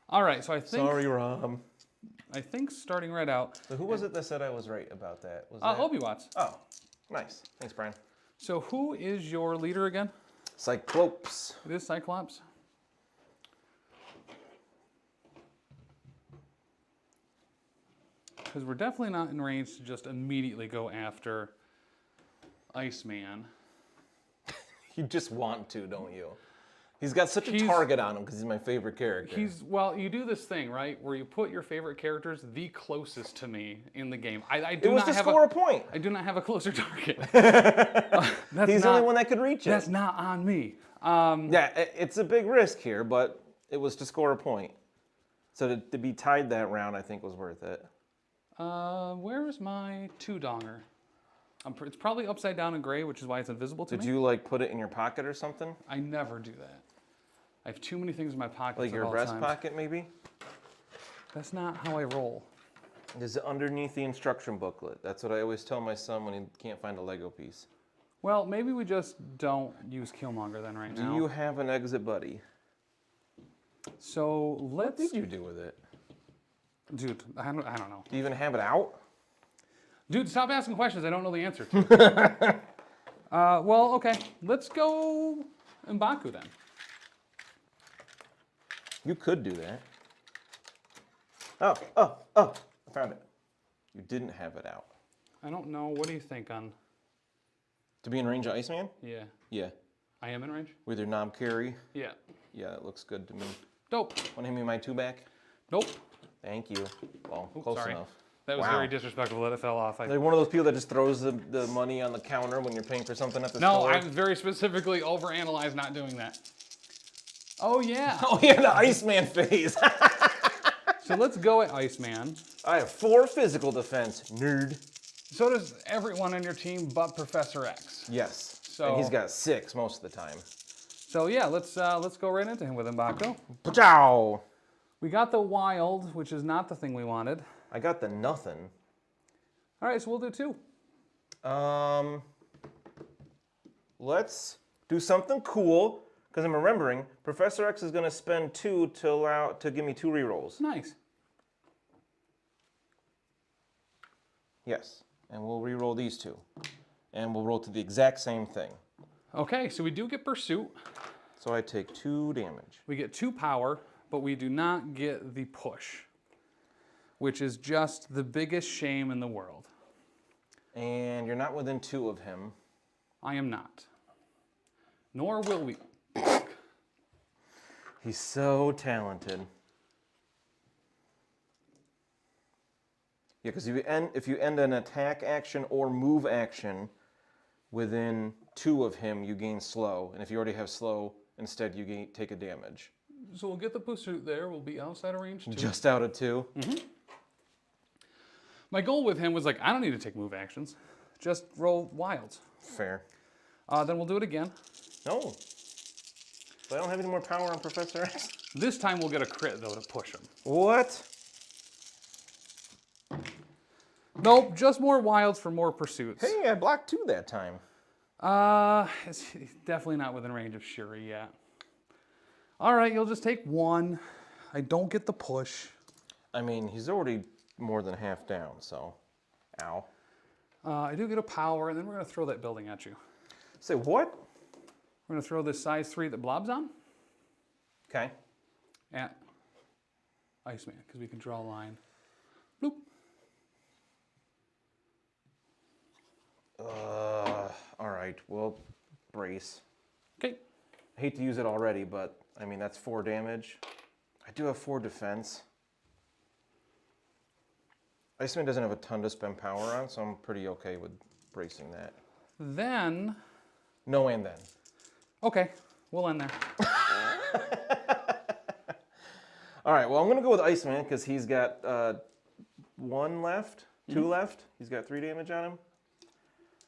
All right, so I think Sorry, Rob. starting right out. So who was it that said I was right about that? Was that? Obi-Watts. Oh, nice. Thanks, Brian. So who is your leader again? Cyclops. It is Cyclops. Because we're definitely not in range to just immediately go after Iceman. You just want to, don't you? He's got such a He's- target on him because he's my favorite character. Well, you do this thing, right, where you put your favorite characters the closest to me in the game. I it do was not to have score a point. I do not have a closer target. He's the only one that could reach it. That's not on me. Yeah, it's a big risk here, but it was to score a point. So to be tied that round, I think was worth it. Where is my 2-donger? It's probably upside down in gray, which is why it's invisible to me. Did you like put it in your pocket or something? I never do that. I have too many things in my pockets Like at your all breast times. pocket, maybe? That's not how I roll. Is it underneath the instruction booklet? That's what I always tell my son when he can't find a Lego piece. Well, maybe we just don't use Killmonger then right now. Do you have an exit buddy? So let's... What did you do with it? Dude, I don't know. Do you even have it out? Dude, stop asking questions I don't know the answer to. Well, okay. Let's go M'Baku then. You could do that. Oh, I found it. You didn't have it out. I don't know. What do you think on... To be in range of Iceman? Yeah. Yeah. I am in range? With your knob carry? Yeah. Yeah, it looks good to me. Dope. Want to hand me my 2 back? Nope. Thank you. Well, close sorry. enough. That was very disrespectful that it fell off. Like one of those people that just throws the money on the counter when you're paying for something at the No, store? I very specifically overanalyzed not doing that. Oh, yeah. Oh, yeah, the Iceman phase. So let's go at Iceman. I have 4 physical defense, nerd. So does everyone on your team but Professor X. Yes. So, and he's got 6 most of the time. So yeah, let's go right into him with M'Baku. Pachow! We got the wild, which is not the thing we wanted. I got the nothing. All right, so we'll do 2. Let's do something cool, because I'm remembering Professor X is going to spend 2 to give me 2 rerolls. Nice. Yes, and we'll reroll these 2, and we'll roll to the exact same thing. Okay, so we do get Pursuit. So I take 2 damage. We get 2 power, but we do not get the push, which is just the biggest shame in the world. And you're not within 2 of him. I am not. Nor will we. He's so talented. Yeah, because if you end an attack action or move action within 2 of him, you gain slow. And if you already have slow, instead you take a damage. So we'll get the Pursuit there. We'll be outside of range 2. Just out of 2? Mm-hmm. My goal with him was like, I don't need to take move actions. Just roll wilds. Fair. Then we'll do it again. No. But I don't have any more power on Professor X. This time we'll get a crit, though, to push him. What? Nope, just more wilds for more pursuits. Hey, I blocked 2 that time. It's definitely not within range of Shuri yet. All right, you'll just take 1. I don't get the push. I mean, he's already more than half down, so ow. I do get a power, and then we're going to throw that building at you. Say what? We're going to throw this size 3 that Blob's on Okay. at Iceman, because we can draw a line. Bloop. All right, well, brace. Okay. I hate to use it already, but I mean, that's 4 damage. I do have 4 defense. Iceman doesn't have a ton to spend power on, so I'm pretty okay with bracing that. Then... No and then. Okay, we'll end there. All right, well, I'm going to go with Iceman because he's got 1 left, 2 left. He's got 3 damage on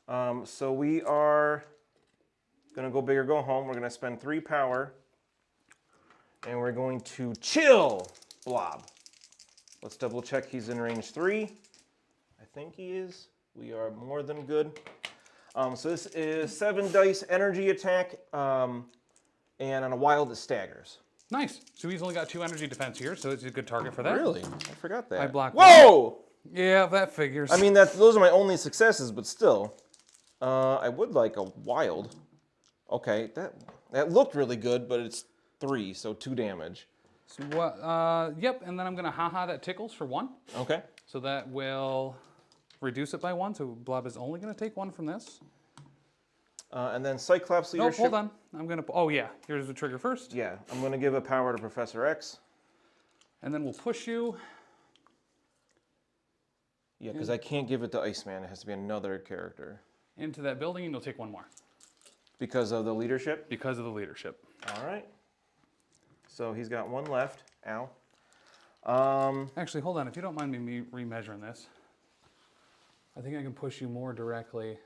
him. So we are going to go big or go home. We're going to spend 3 power, and we're going to chill Blob. Let's double check he's in range 3. I think he is. We are more than good. So this is 7 dice energy attack, and on a wild it staggers. Nice. So he's only got 2 energy defense here, so it's a good target for that. Really? I forgot that. I blocked. Whoa! Yeah, that figures. I mean, those are my only successes, but still. I would like a wild. Okay, that looked really good, but it's 3, so 2 damage. So what? Yep, and then I'm going to haha that tickles for 1. Okay. So that will reduce it by 1, so Blob is only going to take 1 from this. And then Cyclops No, leadership. hold on. I'm going to... Oh, yeah. Here's the trigger first. Yeah, I'm going to give a power to Professor X. And then we'll push you. Yeah, because I can't give it to Iceman. It has to be another character. Into that building, and you'll take 1 more. Because of the leadership? Because of the leadership. All right. So he's got 1 left. Ow. Actually, hold on. If you don't mind me remeasuring this, I think I can push you more directly.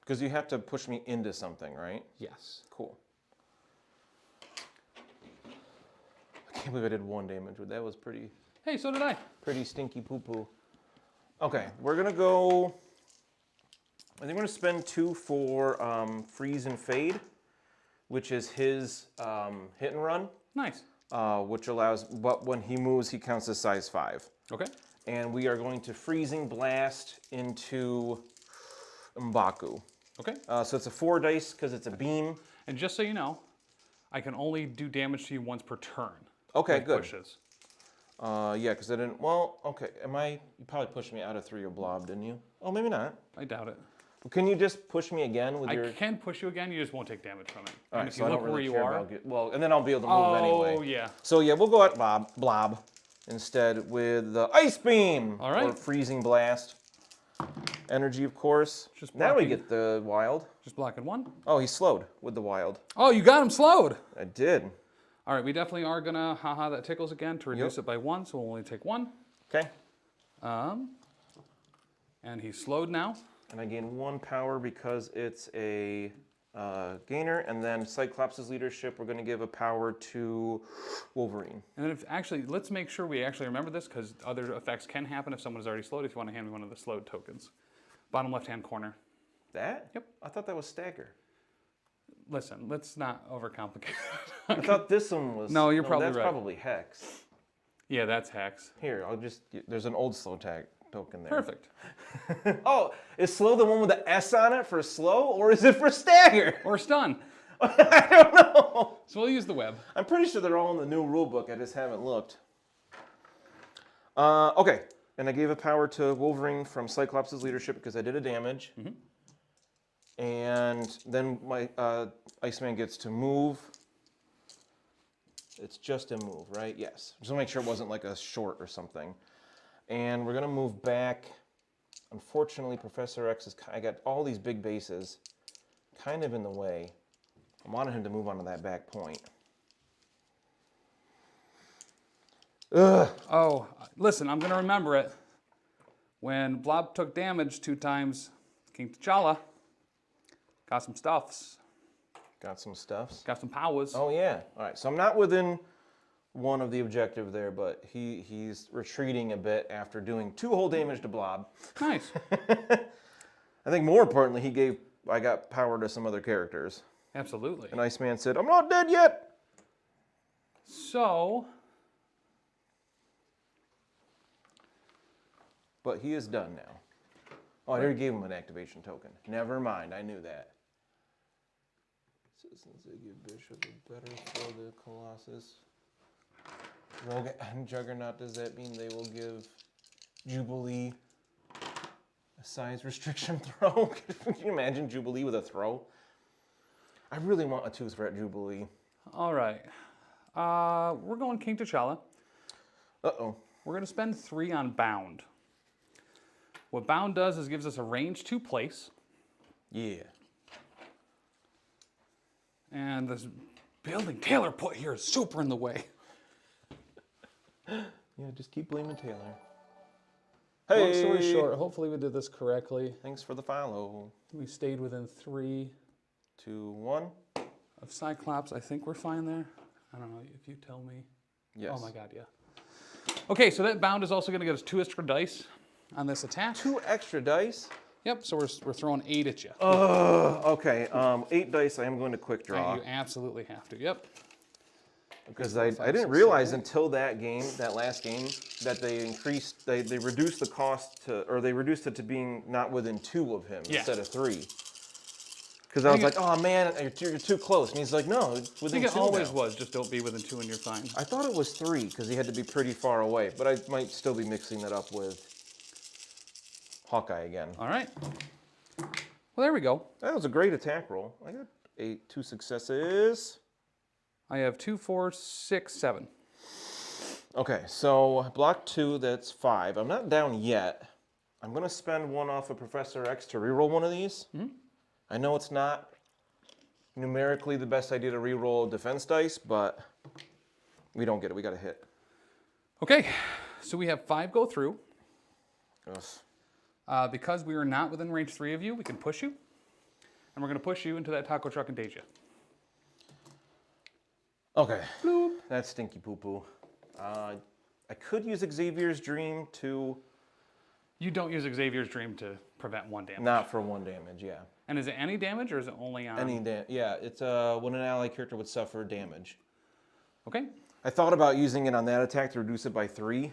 Because you have to push me into something, right? Yes. Cool. I can't believe I did 1 damage. That was pretty Hey, so did I. stinky poo-poo. Okay, we're going to go... I think we're going to spend 2 for Freeze and Fade, which is his hit and run. Nice. Which allows... But when he moves, he counts as size 5. Okay. And we are going to Freezing Blast into M'Baku. Okay. So it's a 4 dice because it's a beam. And just so you know, I can only do damage to you once per turn. Okay, with good. Pushes. Yeah, because I didn't... Well, okay. You probably pushed me out of 3 or Blob, didn't you? Oh, maybe not. I doubt it. Can you just push me again with I your... can push you again, you just won't take damage from it. All And right, if so you I look don't really where you care are, about... Well, and then I'll be able to move anyway. Oh, yeah. So yeah, we'll go at Blob instead with the Ice Beam. All right. Or Freezing Blast. Energy, of course. Just Now we blocking. get the Wild. Just blocking one. Oh, he's slowed with the Wild. Oh, you got him slowed. I did. All right, we definitely are gonna haha that tickles again to reduce it by one, so we'll only take one. Okay. And he's slowed now. And I gain 1 power because it's a gainer. And then Cyclops' leadership, we're going to give a power to Wolverine. And then let's make sure we actually remember this because other effects can happen if someone is already slowed. If you want to hand me one of the slowed tokens. Bottom left-hand corner. That? Yep. I thought that was Stagger. Listen, let's not overcomplicate it. I thought this one was... No, you're probably that's right. Probably Hex. Yeah, that's Hex. Here, there's an old slow tag token there. Perfect. Oh, is slow the one with the S on it for slow, or is it for Stagger? Or stun. I don't know. So we'll use the web. I'm pretty sure they're all in the new rule book. I just haven't looked. Okay, and I gave a power to Wolverine from Cyclops' leadership because I did a damage. Mm-hmm. And then my Iceman gets to move. It's just a move, right? Yes. Just want to make sure it wasn't like a short or something. And we're going to move back. Unfortunately, Professor X I got all these big bases kind of in the way. I wanted him to move onto that back point. Ugh. Oh, listen, I'm going to remember it. When Blob took damage 2 times, King T'Challa got some stuffs. Got some stuffs. Got some powers. Oh, yeah. All right, so I'm not within one of the objective there, but he's retreating a bit after doing 2 whole damage to Blob. Nice. I think more importantly, I got power to some other characters. Absolutely. And Iceman said, I'm not dead yet. So... But he is done now. Oh, I already gave him an activation token. Never mind, I knew that. Since they give Bishop a better for the Colossus. Rogue and Juggernaut, does that mean they will give Jubilee a size restriction throw? Can you imagine Jubilee with a throw? I really want a 2-threat Jubilee. All right. We're going King T'Challa. Uh-oh. We're going to spend 3 on Bound. What Bound does is gives us a range 2 place. Yeah. And this building Taylor put here is super in the way. Yeah, just keep blaming Taylor. Long story short, hopefully we did this correctly. Thanks for the follow. We stayed within 3. 2, 1. Of Cyclops. I think we're fine there. I don't know if you tell me. Yes. Oh my god, yeah. Okay, so that Bound is also going to get us 2 extra dice on this attack. 2 extra dice? Yep, so we're throwing 8 at you. Okay. 8 dice, I am going to quick draw. You absolutely have to, yep. Because I didn't realize until that last game, that they reduced the cost to, or they reduced it to being not within 2 of him instead of 3. Because I was like, oh man, you're too close. And he's like, no, it's within 2 I think it always now. was, just don't be within 2 and you're fine. I thought it was 3 because he had to be pretty far away, but I might still be mixing that up with Hawkeye again. All right. Well, there we go. That was a great attack roll. I got 2 successes. I have 2, 4, 6, 7. Okay, so block 2, that's 5. I'm not down yet. I'm going to spend 1 off of Professor X to reroll one of these. Mm-hmm. I know it's not numerically the best idea to reroll defense dice, but we don't get it. We got a hit. Okay, so we have 5 go through. Yes. Because we are not within range 3 of you, we can push you. And we're going to push you into that taco truck and Deja. Okay. Bloop. That's stinky poo-poo. I could use Xavier's Dream to... You don't use Xavier's Dream to prevent 1 damage. Not for 1 damage, yeah. And is it any damage or is it only on... Any damage, yeah. It's when an ally character would suffer damage. Okay. I thought about using it on that attack to reduce it by 3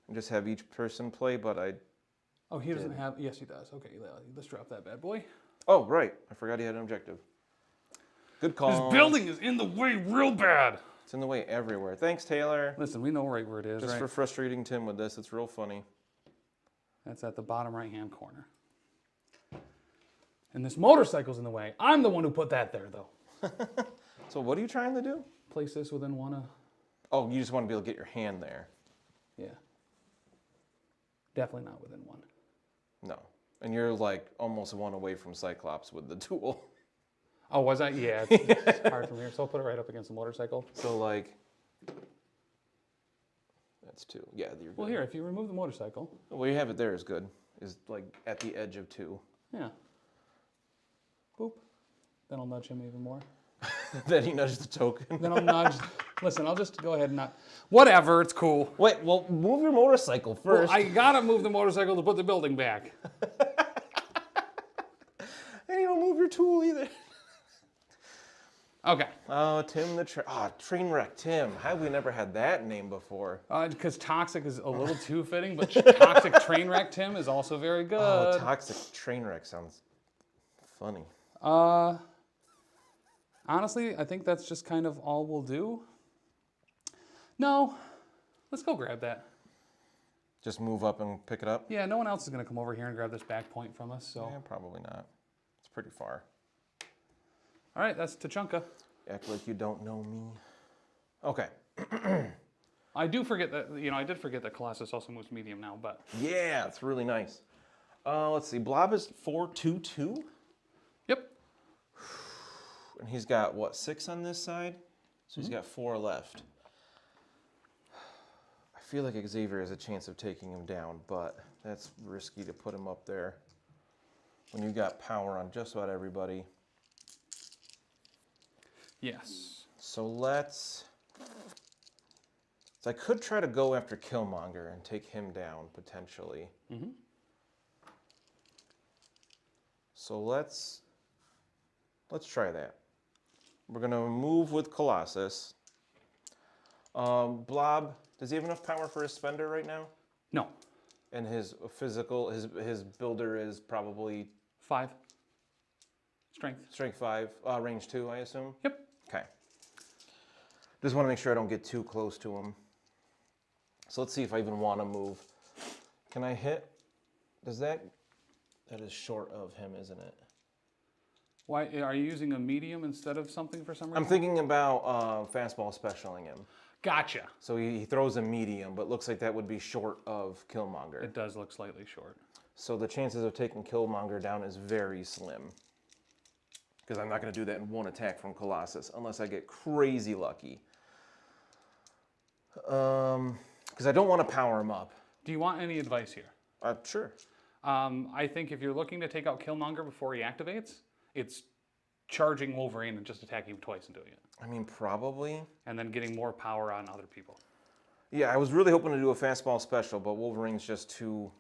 and just have each person play, but I... Oh, he doesn't have... Yes, he does. Okay, let's drop that bad boy. Oh, right. I forgot he had an objective. Good call. This building is in the way real bad. It's in the way everywhere. Thanks, Taylor. Listen, we know right where it is, Just right? for frustrating Tim with this. It's real funny. That's at the bottom right-hand corner. And this motorcycle's in the way. I'm the one who put that there, though. So what are you trying to do? Place this within one of... Oh, you just want to be able to get your hand there. Yeah. Definitely not within one. No. And you're like almost one away from Cyclops with the tool. Oh, was I? Yeah, it's hard from here. So I'll put it right up against the motorcycle. So like, that's 2. Yeah, you're good. Well, here, if you remove the motorcycle. Well, you have it there is good. Is like at the edge of 2. Yeah. Boop. Then I'll nudge him even more. Then he nudges the token. Then I'll nudge. Listen, I'll just go ahead and not. Whatever, it's cool. Wait, well, move your motorcycle first. Well, I gotta move the motorcycle to put the building back. And you don't move your tool either. Okay. Oh, Tim the train wreck Tim. How have we never had that name before? Because toxic is a little too fitting, but toxic train wreck Tim is also very good. Oh, toxic train wreck sounds funny. Honestly, I think that's just kind of all we'll do. No, let's go grab that. Just move up and pick it up? Yeah, no one else is gonna come over here and grab this back point from us, so. Yeah, probably not. It's pretty far. All right, that's Tachanka. Act like you don't know me. Okay. I do forget that, I did forget that Colossus also moves medium now, but. Yeah, it's really nice. Let's see, Blob is 4/2/2? Yep. And he's got, what, 6 on this side? So he's got 4 left. I feel like Xavier has a chance of taking him down, but that's risky to put him up there when you got power on just about everybody. Yes. So I could try to go after Killmonger and take him down, potentially. Mm-hmm. So let's try that. We're gonna move with Colossus. Blob, does he have enough power for his spender right now? No. And his physical, his builder is probably 5. Strength. strength 5, range 2, I assume? Yep. Okay. Just want to make sure I don't get too close to him. So let's see if I even want to move. Can I hit? That is short of him, isn't it? Why are you using a medium instead of something for some reason? I'm thinking about fastball specialing him. Gotcha. So he throws a medium, but looks like that would be short of Killmonger. It does look slightly short. So the chances of taking Killmonger down is very slim. Because I'm not going to do that in one attack from Colossus, unless I get crazy lucky. Because I don't want to power him up. Do you want any advice here? Sure. I think if you're looking to take out Killmonger before he activates, it's charging Wolverine and just attacking him twice and doing it. I mean, probably. And then getting more power on other people. Yeah, I was really hoping to do a fastball special, but Wolverine's just too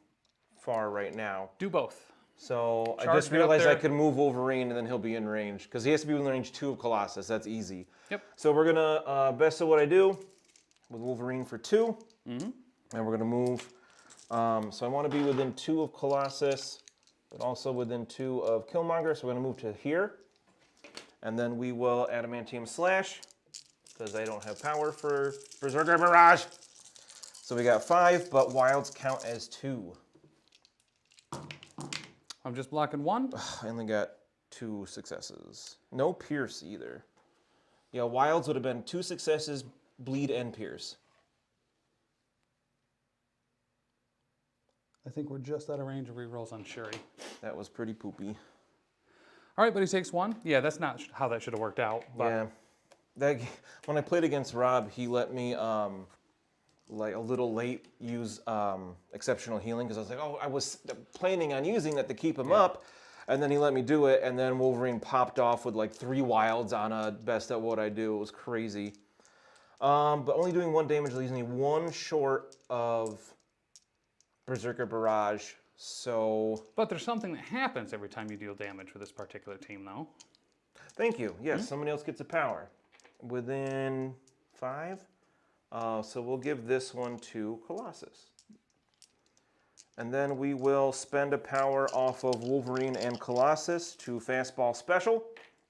far right now. Do both. So Charge I just me up realized I there. could move Wolverine and then he'll be in range. Because he has to be within range 2 of Colossus. That's easy. Yep. So we're going to best of what I do with Wolverine for 2. Mm-hmm. And we're going to move. So I want to be within 2 of Colossus, but also within 2 of Killmonger. So we're going to move to here. And then we will Adamantium Slash, because I don't have power for Berserker Barrage. So we got 5, but wilds count as 2. I'm just blocking 1. I only got 2 successes. No Pierce either. Yeah, wilds would have been 2 successes, bleed and Pierce. I think we're just out of range of rerolls on Shuri. That was pretty poopy. All right, but he takes 1. Yeah, that's not how that should have worked out. But Yeah. When I played against Rob, he let me, like a little late, use exceptional healing, because I was like, oh, I was planning on using that to keep him up. And then he let me do it, and then Wolverine popped off with like 3 wilds on a best at what I do. It was crazy. But only doing 1 damage leaves me 1 short of Berserker Barrage. So. But there's something that happens every time you deal damage with this particular team, though. Thank you. Yes, somebody else gets a power. Within 5. So we'll give this one to Colossus. And then we will spend a power off of Wolverine and Colossus to fastball special.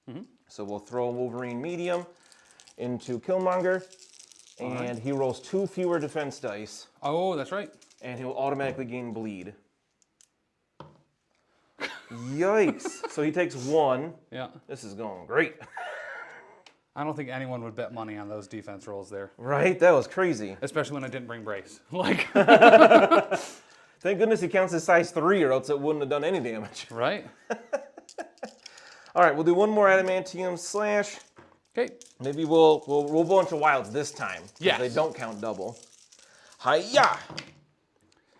Mm-hmm. So we'll throw Wolverine medium into Killmonger. And he rolls 2 fewer defense dice. Oh, that's right. And he'll automatically gain bleed. Yikes. So he takes 1. Yeah. This is going great. I don't think anyone would bet money on those defense rolls there. Right? That was crazy. Especially when I didn't bring brace. Like, Thank goodness he counts as size 3 or else it wouldn't have done any damage. right? All right, we'll do one more adamantium slash. Okay. Maybe we'll go into wilds this time. Yes. They don't count double. Hi-ya!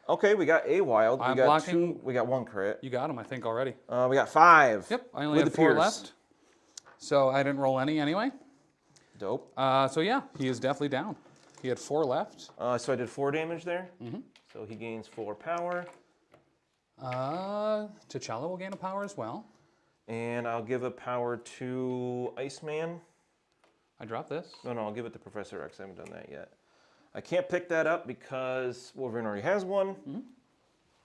Okay, we got a wild. I'm we got blocking. 2. We got 1 crit. You got him, I think, already. We got 5. Yep, I only with had the 4 pierce. left. So I didn't roll any anyway. Dope. So yeah, he is definitely down. He had 4 left. So I did 4 damage there. So he gains 4 power. T'Challa will gain a power as well. And I'll give a power to Iceman. I dropped this. No, I'll give it to Professor X. I haven't done that yet. I can't pick that up because Wolverine already has one.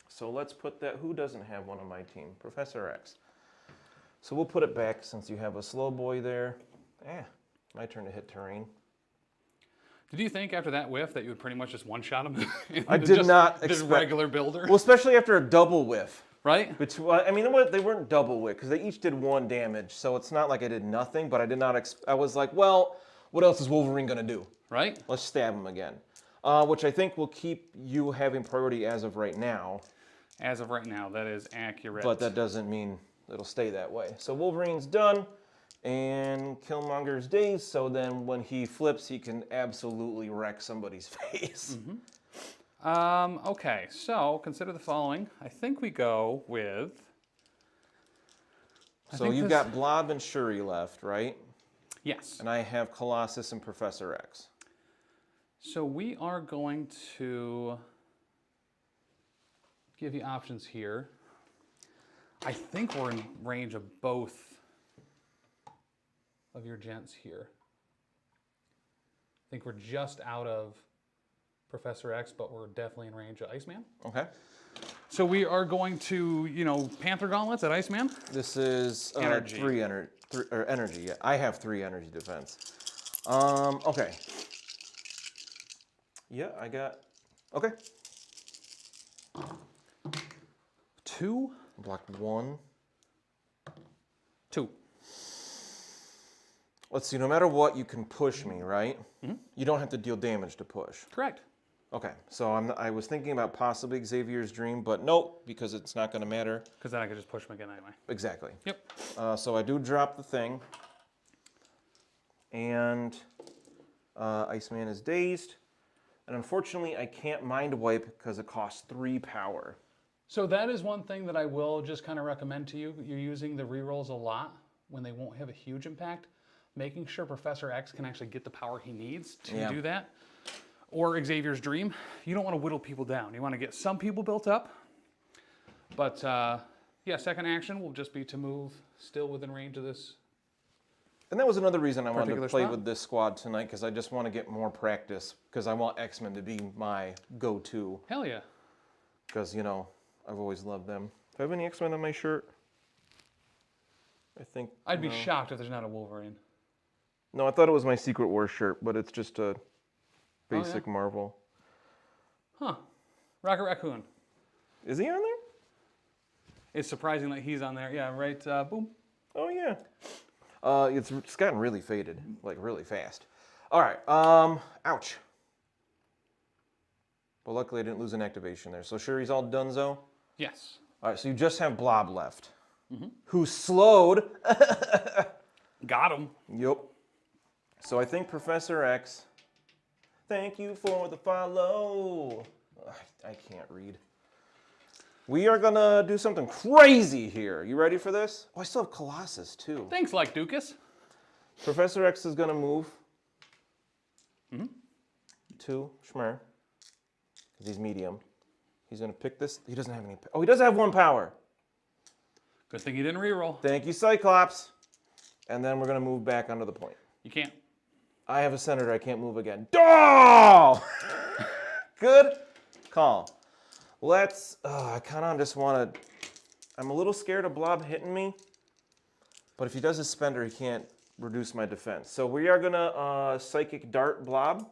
So let's put that. Who doesn't have one on my team? Professor X. So we'll put it back since you have a slow boy there. My turn to hit terrain. Did you think after that whiff that you would pretty much just one-shot him? I did not Just expect. regular builder, Well, especially after a double whiff. right? I mean, they weren't double whiff because they each did 1 damage. So it's not like I did nothing, but I did not. I was like, well, what else is Wolverine gonna do? Right? Let's stab him again. Which I think will keep you having priority as of right now. As of right now, that is accurate. But that doesn't mean it'll stay that way. So Wolverine's done, and Killmonger's dazed, so then when he flips, he can absolutely wreck somebody's face. Okay, so consider the following. I think we go with... So you've got Blob and Shuri left, right? Yes. And I have Colossus and Professor X. So we are going to give you options here. I think we're in range of both of your gents here. I think we're just out of Professor X, but we're definitely in range of Iceman. Okay. So we are going to, Panther Gauntlets at Iceman. This is Energy. 3 energy. Yeah, I have 3 energy defense. Okay. Yeah, I got. Okay. 2. Blocked 1. 2. Let's see. No matter what, you can push me, right? You don't have to deal damage to push. Correct. Okay. So I was thinking about possibly Xavier's Dream, but nope, because it's not going to matter. Because then I could just push him again anyway. Exactly. Yep. So I do drop the thing, and Iceman is dazed. And unfortunately, I can't Mind Wipe because it costs 3 power. So that is one thing that I will just kind of recommend to you. You're using the rerolls a lot when they won't have a huge impact. Making sure Professor X can actually get the power he needs to do that. Or Xavier's Dream. You don't want to whittle people down. You want to get some people built up. But yeah, second action will just be to move still within range of this. And that was another reason I wanted to Particular play spot? with this squad tonight, because I just want to get more practice, because I want X-Men to be my go-to. Hell yeah. Because, I've always loved them. Do I have any X-Men on my shirt? I think... I'd be shocked if there's not a Wolverine. No, I thought it was my Secret Wars shirt, but it's just a basic Marvel. Huh. Rocket Raccoon. Is he on there? It's surprising that he's on there. Yeah, right. Boom. Oh, yeah. It's gotten really faded, like really fast. All right. Ouch. But luckily I didn't lose an activation there. So Shuri's all donezo? Yes. All right, so you just have Blob left. Who's slowed. Got him. Yep. So I think Professor X, thank you for the follow. I can't read. We are gonna do something crazy here. You ready for this? Oh, I still have Colossus too. Thanks, like Dukas. Professor X is gonna move to Schmer, because he's medium. He's gonna pick this. He doesn't have any. Oh, he does have 1 power. Good thing you didn't reroll. Thank you, Cyclops. And then we're gonna move back onto the point. You can't. I have a senator. I can't move again. Oh! Good call. Let's. I kind of just want to. I'm a little scared of Blob hitting me, but if he does his spender, he can't reduce my defense. So we are gonna Psychic Dart Blob.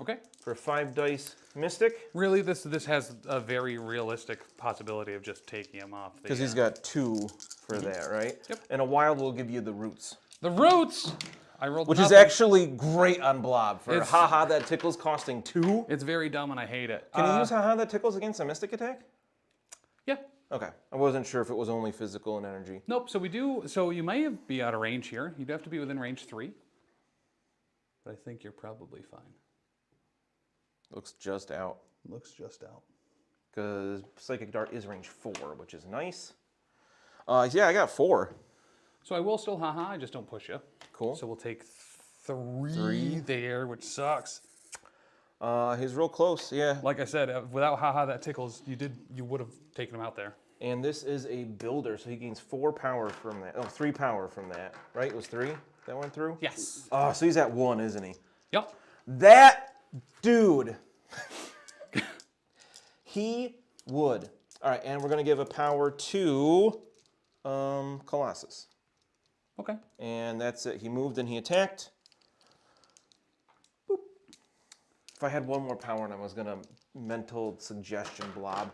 Okay. for 5 dice Mystic. Really, this has a very realistic possibility of just taking him off. Because he's got 2 for that, right? Yep. And a wild will give you the roots. The roots! I rolled Which is nothing. actually great on Blob. For It's- haha that tickles costing 2. It's very dumb and I hate it. Can you use haha that tickles against a Mystic attack? Yeah. Okay. I wasn't sure if it was only physical and energy. Nope, so we do, so you may be out of range here. You'd have to be within range 3. But I think you're probably fine. Looks just out. Looks just out. Because Psychic Dart is range 4, which is nice. Yeah, I got 4. So I will still haha, I just don't push you. Cool. So we'll take 3 there, which sucks. He's real close, yeah. Like I said, without haha that tickles, you would have taken him out there. And this is a builder, so he gains 4 power from that. Oh, 3 power from that, right? It was 3 that went through? Yes. Oh, so he's at 1, isn't he? Yep. That dude. He would. All right, and we're going to give a power to Colossus. Okay. And that's it. He moved and he attacked. Boop. If I had 1 more power and I was going to mental suggestion Blob,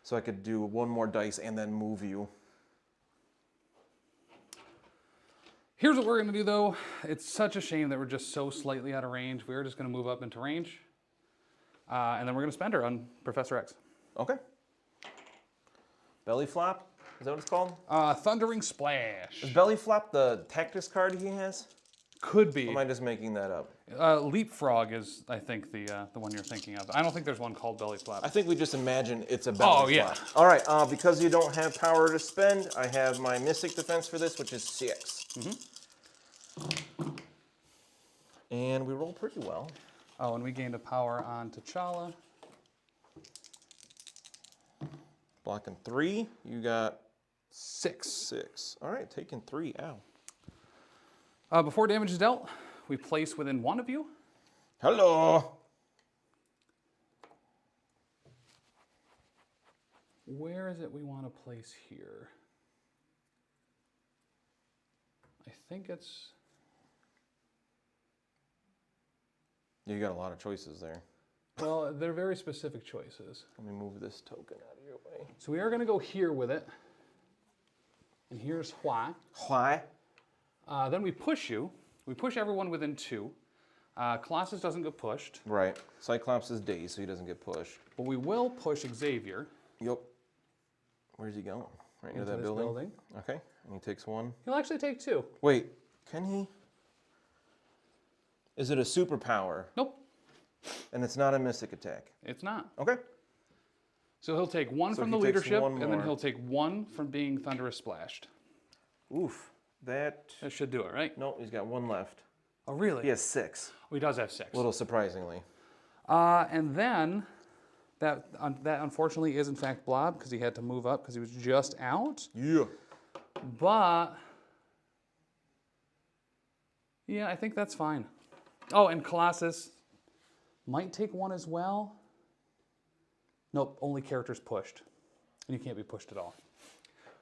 so I could do 1 more dice and then move you. Here's what we're gonna do though. It's such a shame that we're just so slightly out of range. We're just gonna move up into range. And then we're gonna spend her on Professor X. Okay. Belly Flop? Is that what it's called? Thundering Splash. Is Belly Flop the Tactus card he has? Could be. Or am I just making that up? Leapfrog is, I think, the one you're thinking of. I don't think there's one called Belly Flop. I think we just imagine it's a Belly yeah. Flop. All right, because you don't have power to spend, I have my Mystic Defense for this, which is 6. And we roll pretty well. Oh, and we gained a power on T'Challa. Blocking 3, you got 6. 6. All right, taking 3, ow. Before damage is dealt, we place within 1 of you. Hello. Where is it we want to place here? I think it's... You got a lot of choices there. Well, they're very specific choices. Let me move this token out of your way. So we are going to go here with it. And here's why. Why? Then we push you. We push everyone within 2. Colossus doesn't get pushed. Right. Cyclops is dazed, so he doesn't get pushed. But we will push Xavier. Yep. Where's he going? Right near Into that this building? building. Okay. And he takes 1. He'll actually take 2. Wait, can he? Is it a superpower? Nope, And it's not a mystic attack? it's not. Okay. So he'll take 1 So from he the takes leadership, 1 and then more. he'll take 1 from being thunderous splashed. Oof. That. That should do it, right? No, he's got 1 left. Oh, really? He has 6. Oh, he does have 6. A little surprisingly. And then that unfortunately is in fact Blob because he had to move up because he was just out. Yeah. But yeah, I think that's fine. Oh, and Colossus might take 1 as well. Nope, only characters pushed. And you can't be pushed at all.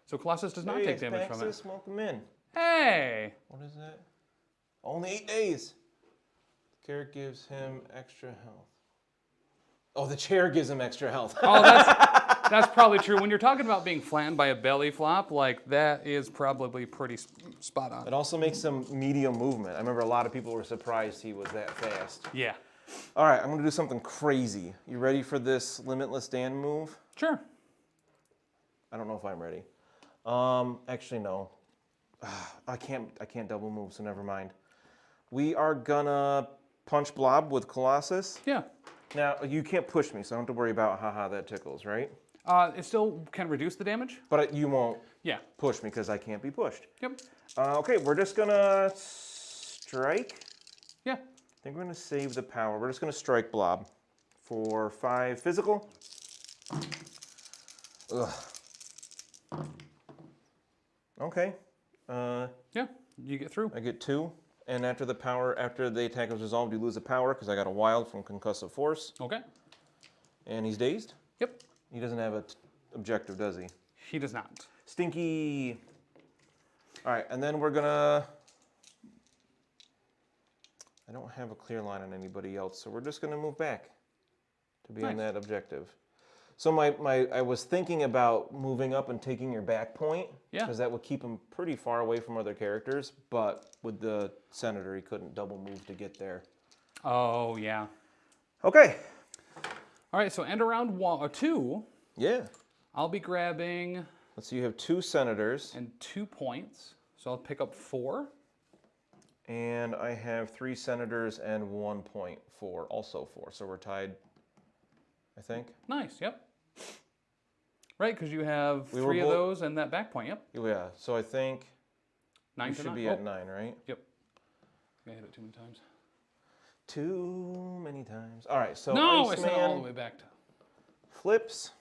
So Colossus does not Hey, take damage from it. Paxus, welcome in. Hey! What is that? Only 8 days. The carrot gives him extra health. Oh, the chair gives him extra health. Oh, that's probably true. When you're talking about being flattened by a belly flop, like that is probably pretty spot on. It also makes some medium movement. I remember a lot of people were surprised he was that fast. Yeah. All right, I'm going to do something crazy. You ready for this Limitless Dan move? Sure. I don't know if I'm ready. Actually, no. I can't double move, so never mind. We are gonna punch Blob with Colossus. Yeah. Now, you can't push me, so I don't have to worry about haha that tickles, right? It still can reduce the damage. But you won't Yeah. push me because I can't be pushed. Yep. Okay, we're just gonna strike. Yeah. I think we're gonna save the power. We're just gonna strike Blob for 5 physical. Ugh. Okay. Yeah. You get through. I get 2, and after the attack is resolved, you lose a power because I got a wild from concussive force, Okay. and he's dazed. Yep. He doesn't have an objective, does he? He does not. Stinky. All right, and then we're gonna. I don't have a clear line on anybody else, so we're just going to move back to be on that objective. So I was thinking about moving up and taking your back point, because that would keep him pretty far away from other characters, but with the Senator, he couldn't double move to get there. Oh, yeah. Okay. All right, so end of round 1 or 2. Yeah. I'll be grabbing... Let's see, you have 2 Senators. And 2 points. So I'll pick up 4. And I have 3 Senators and 1 point for also 4. So we're tied, I think. Nice, yep. Right, because you have 3 of those and that back point, yep. Yeah, so I think 9 you should be at 9, right? Yep. I hit it too many times. Too many times. All right, so no, it's Iceman not all the way back to... flips.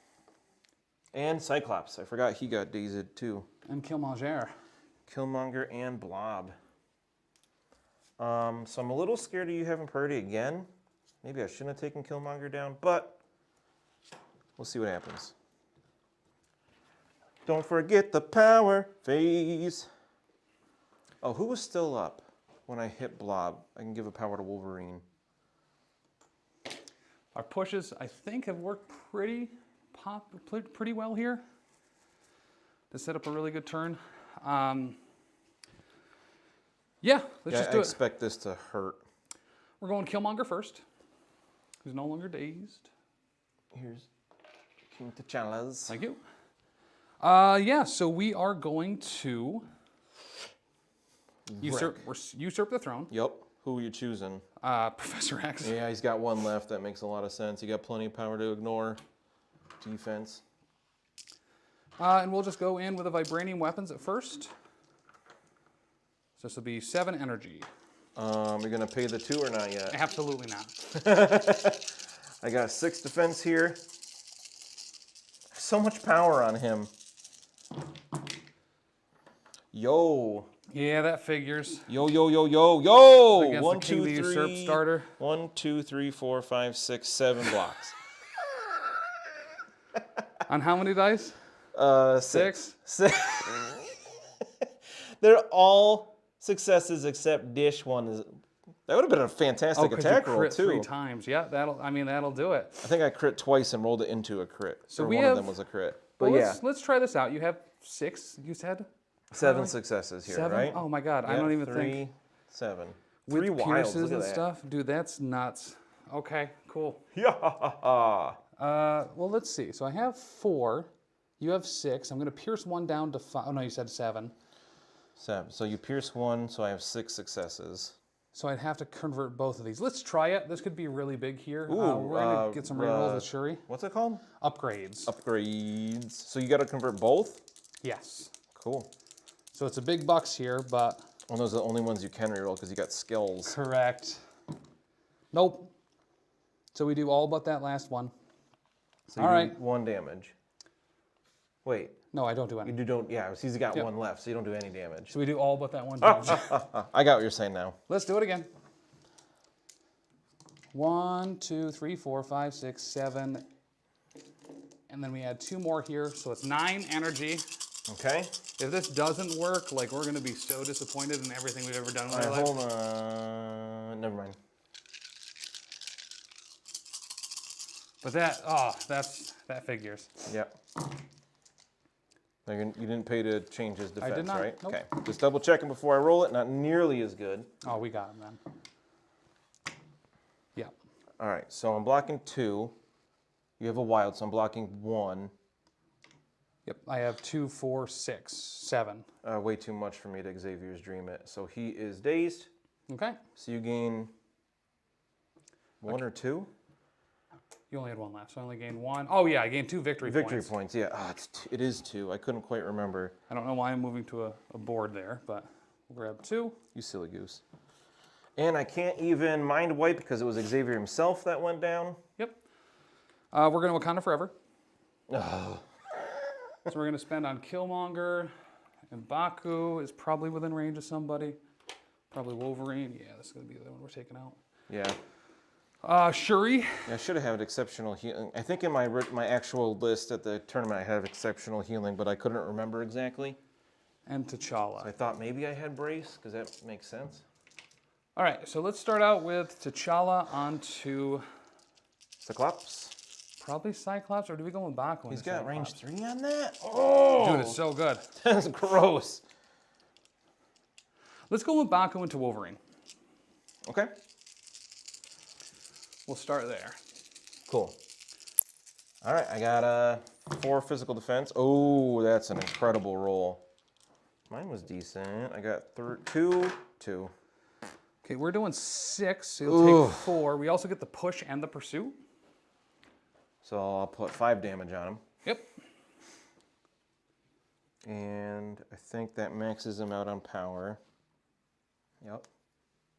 And Cyclops. I forgot he got dazed too. And Killmonger. Killmonger and Blob. So I'm a little scared of you having Purdy again. Maybe I shouldn't have taken Killmonger down, but we'll see what happens. Don't forget the power phase. Oh, who was still up when I hit Blob? I can give a power to Wolverine. Our pushes, I think, have worked pretty well here to set up a really good turn. Yeah, let's just do it. I expect this to hurt. We're going Killmonger first, who's no longer dazed. Here's King T'Challa's. Thank you. Yeah, so we are going to usurp the throne. Yep. Who are you choosing? Professor X. Yeah, he's got 1 left. That makes a lot of sense. You got plenty of power to ignore defense. And we'll just go in with the vibranium weapons at first. So this will be 7 energy. You're going to pay the 2 or not yet? Absolutely not. I got 6 defense here. So much power on him. Yo. Yeah, that figures. Yo, yo, yo, yo, yo. Against 1, the King 2, of the 3. Usurp starter. 1, 2, 3, 4, 5, 6, 7 blocks. On how many dice? 6. They're all successes except Dish one is. That would have been a fantastic attack roll crit too. 3 times. Yeah, that'll do it. I think I crit twice and rolled it into a crit. So one of them was a crit. But well, yeah, let's try this out. You have 6. You said 7 successes here, 7? right? Oh my God, yeah, I don't even 3, think 7. with 3 wilds. pierces Look at and that. stuff, dude. That's nuts. Okay, cool. Yeah. Well, let's see. So I have 4. You have 6. I'm gonna pierce 1 down to 5. Oh no, you said 7. 7. So you pierce 1, so I have 6 successes. So I'd have to convert both of these. Let's try it. This could be really big here. Ooh, we're gonna get some rerolls with Shuri. What's it called? Upgrades. Upgrades. So you got to convert both? Yes. Cool. So it's a big bucks here, but... Well, those are the only ones you can reroll because you got skills. Correct. Nope. So we do all but that last one. So you all do right. 1 damage. Wait. No, I don't do any. You don't, yeah, he's got 1 left, so you don't do any damage. So we do all but that 1 damage. I got what you're saying now. Let's do it again. 1, 2, 3, 4, 5, 6, 7. And then we add 2 more here, so it's 9 energy. Okay. If this doesn't work, like, we're gonna be so disappointed in everything we've ever done in our life. Hold on. Never mind. But that figures. Yep. You didn't pay to change his defense, did not. right? Nope. Okay. Just double checking before I roll it. Not nearly as good. Oh, we got him then. Yeah. All right. So I'm blocking 2. You have a wild, so I'm blocking 1. Yep. I have 2, 4, 6, 7. Way too much for me to Xavier's Dream it. So he is dazed. Okay. So you gain 1 or 2? You only had 1 left, so I only gained 1. Oh yeah, I gained 2 victory points. Victory points, yeah. Oh, it is 2. I couldn't quite remember. I don't know why I'm moving to a board there, but we'll grab 2. You silly goose. And I can't even mind wipe because it was Xavier himself that went down. Yep. We're going to Wakanda Forever. Oh. So we're going to spend on Killmonger, and Baku is probably within range of somebody. Probably Wolverine. Yeah, this is going to be the one we're taking out. Yeah. Shuri. Yeah, I should have had exceptional healing. I think in my actual list at the tournament I had exceptional healing, but I couldn't remember exactly. And T'Challa. So I thought maybe I had brace, because that makes sense. All right, so let's start out with T'Challa onto Cyclops. probably Cyclops, or do we go with Baku? He's got range Cyclops? 3 on that? Oh! Dude, it's so good. That's gross. Let's go with Baku into Wolverine. Okay. We'll start there. Cool. All right, I got 4 physical defense. Oh, that's an incredible roll. Mine was decent. I got 2. Okay, we're doing 6, so you'll take 4. We also get the push and the pursuit. So I'll put 5 damage on him. Yep. And I think that maxes him out on power. Yep.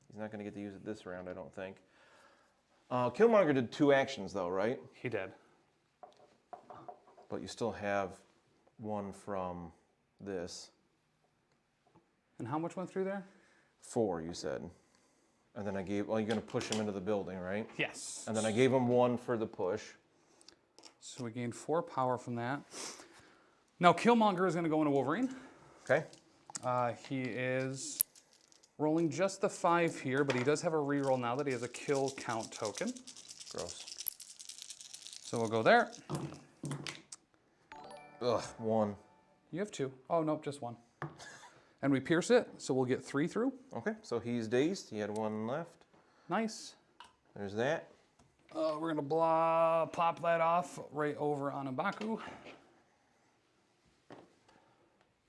He's not going to get to use it this round, I don't think. Killmonger did 2 actions, though, right? He did. But you still have 1 from this. And how much went through there? 4, you said. And then I gave, well, you're going to push him into the building, right? Yes. And then I gave him 1 for the push. So we gained 4 power from that. Now Killmonger is going to go into Wolverine. Okay. He is rolling just the 5 here, but he does have a reroll now that he has a kill count token. Gross. So we'll go there. Ugh, 1. You have 2. Oh, nope, just 1. And we pierce it, so we'll get 3 through. Okay, so he's dazed. He had 1 left. Nice. There's that. We're gonna pop that off right over on M'Baku.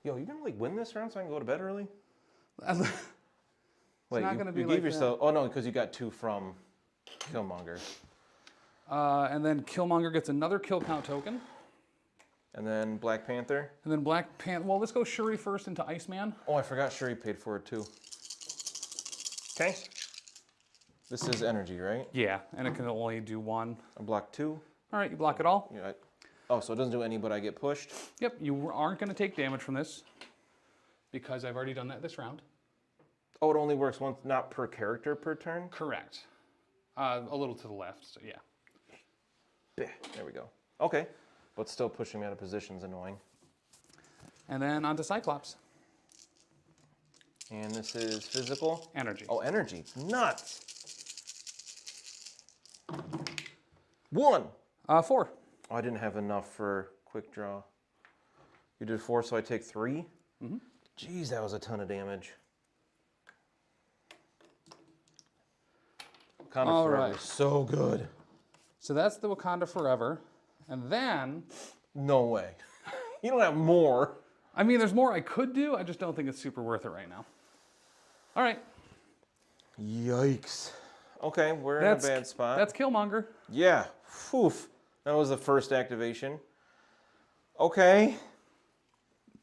Yo, you gonna like win this round so I can go to bed early? It's Wait, not you, gonna be you like gave yourself. Oh no, because you got 2 from Killmonger. And then Killmonger gets another kill count token. And then Black Panther. And then Black Panther. Well, let's go Shuri first into Iceman. Oh, I forgot Shuri paid for it too. Okay. This is energy, right? Yeah, and it can only do 1. I block 2. All right, you block it all. Yeah. Oh, so it doesn't do any, but I get pushed. Yep, you aren't going to take damage from this because I've already done that this round. Oh, it only works once, not per character per turn? Correct. A little to the left, so yeah. There we go. Okay, but still pushing me out of position's annoying. And then onto Cyclops. And this is physical? Energy. Oh, energy. Nuts. 1. 4. Oh, I didn't have enough for quick draw. You did 4, so I take 3? Mm-hmm. Jeez, that was a ton of damage. Wakanda Forever is so good. So that's the Wakanda Forever. And then... No way. You don't have more. I mean, there's more I could do. I just don't think it's super worth it right now. All right. Yikes. Okay, we're in a bad spot. That's Killmonger. Yeah. Oof. That was the first activation. Okay.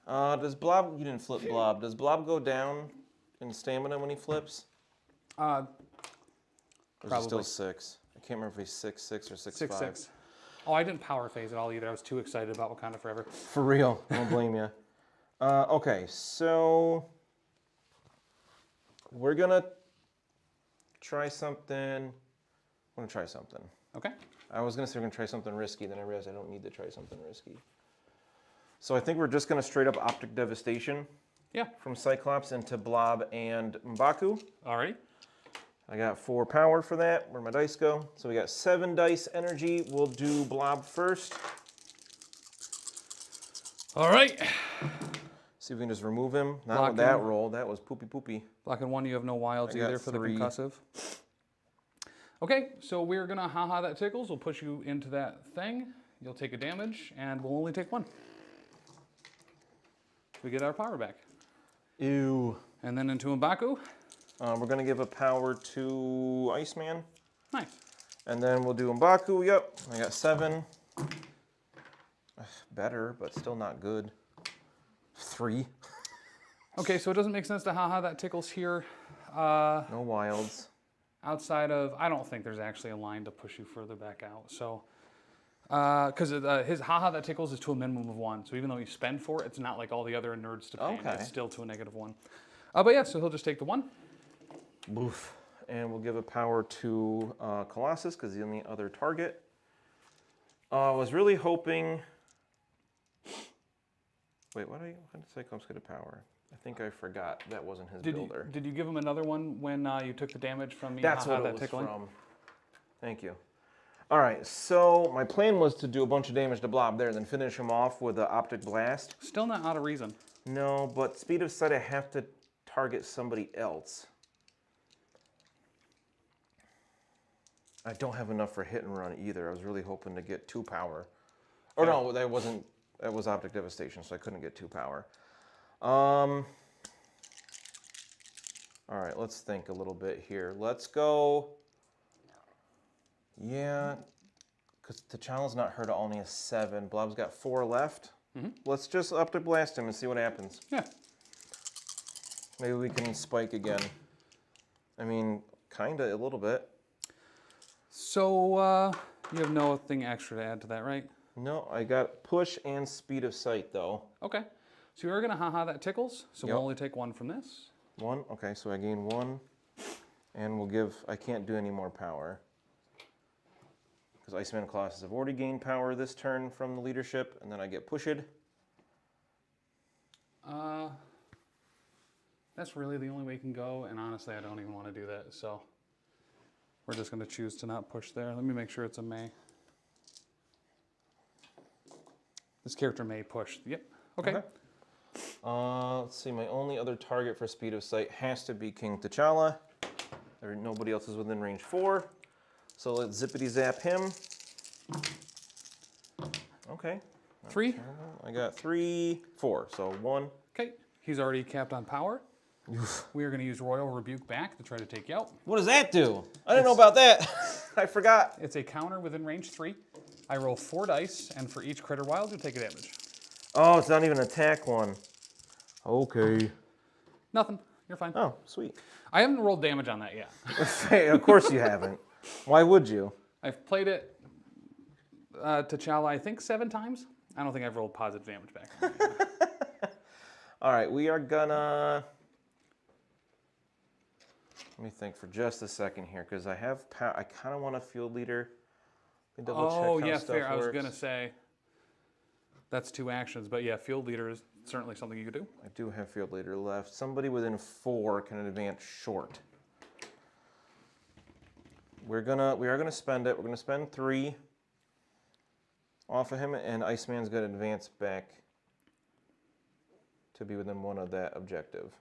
Does Blob... You didn't flip Blob. Does Blob go down in stamina when he flips? Or is he still 6? I can't remember if he's 6'6" or 6'5". 6'6". Oh, I didn't power phase at all either. I was too excited about Wakanda Forever. For real. I don't blame you. Okay, so... We're going to try something... I'm going to try something. Okay. I was going to say we're going to try something risky, then I realized I don't need to try something risky. So I think we're just going to straight up Optic Devastation. Yeah. From Cyclops into Blob and M'Baku. All right. I got 4 power for that. Where'd my dice go? So we got 7 dice energy. We'll do Blob first. All right. See if we can just remove him. Not Block with that him. roll. That was poopy. Black and 1, you have no wilds I got either for the 3. concussive. Okay, so we're gonna haha that tickles. We'll push you into that thing. You'll take a damage, and we'll only take 1. We get our power back. Ew. And then into M'Baku. We're going to give a power to Iceman. Nice. And then we'll do M'Baku. Yep. I got 7. Better, but still not good. 3. Okay, so it doesn't make sense to haha that tickles here. No wilds. Outside of, I don't think there's actually a line to push you further back out. So, because his haha that tickles is to a minimum of 1. So even though you spend 4, it's not like all the other nerds to pay. Okay. It's still to a -1. But yeah, so he'll just take the 1. Boof. And we'll give a power to Colossus because he's the only other target. I was really hoping... Wait, how did Cyclops get a power? I think I forgot that wasn't his Did builder. did you give him another one when you took the damage from me? That's what it that was tickling? from. Thank you. All right, so my plan was to do a bunch of damage to Blob there, then finish him off with an Optic Blast. Still not out of reason. No, but speed of sight, I have to target somebody else. I don't have enough for hit and run either. I was really hoping to get 2 power. Or no, that wasn't. That was Optic Devastation, so I couldn't get 2 power. All right, let's think a little bit here. Let's go. Yeah, because T'Challa's not hurt, only a 7. Blob's got 4 left. Let's just Optic Blast him and see what happens. Yeah. Maybe we can spike again. I mean, kinda a little bit. So you have nothing extra to add to that, right? No, I got push and speed of sight though. Okay. So you're gonna haha that tickles. So Yep. we'll only take 1 from this. 1, okay, so I gain 1. And we'll give, I can't do any more power. Because Iceman and Colossus have already gained power this turn from the leadership, and then I get pushed. That's really the only way you can go, and honestly, I don't even want to do that. So we're just gonna choose to not push there. Let me make sure it's a May. This character may push. Yep. Okay. Let's see, my only other target for speed of sight has to be King T'Challa. Nobody else is within range 4. So let's zippity zap him. Okay. 3. I got 3, 4, so 1. Okay. He's already capped on power. We are going to use Royal Rebuke back to try to take you out. What does that do? I didn't know about that. I forgot. It's a counter within range 3. I roll 4 dice, and for each critter wild, you take a damage. Oh, it's not even an attack one. Okay. Nothing. You're fine. Oh, sweet. I haven't rolled damage on that yet. Hey, of course you haven't. Why would you? I've played it T'Challa, I think 7 times. I don't think I've rolled positive damage back. All right, we are gonna... Let me think for just a second here, because I have I kind of want a field leader. Let me double check how yeah, stuff fair. I was works. going to say that's 2 actions, but yeah, field leader is certainly something you could do. I do have field leader left. Somebody within 4 can advance short. We are gonna spend it. We're gonna spend 3 off of him, and Iceman's gonna advance back to be within 1 of that objective.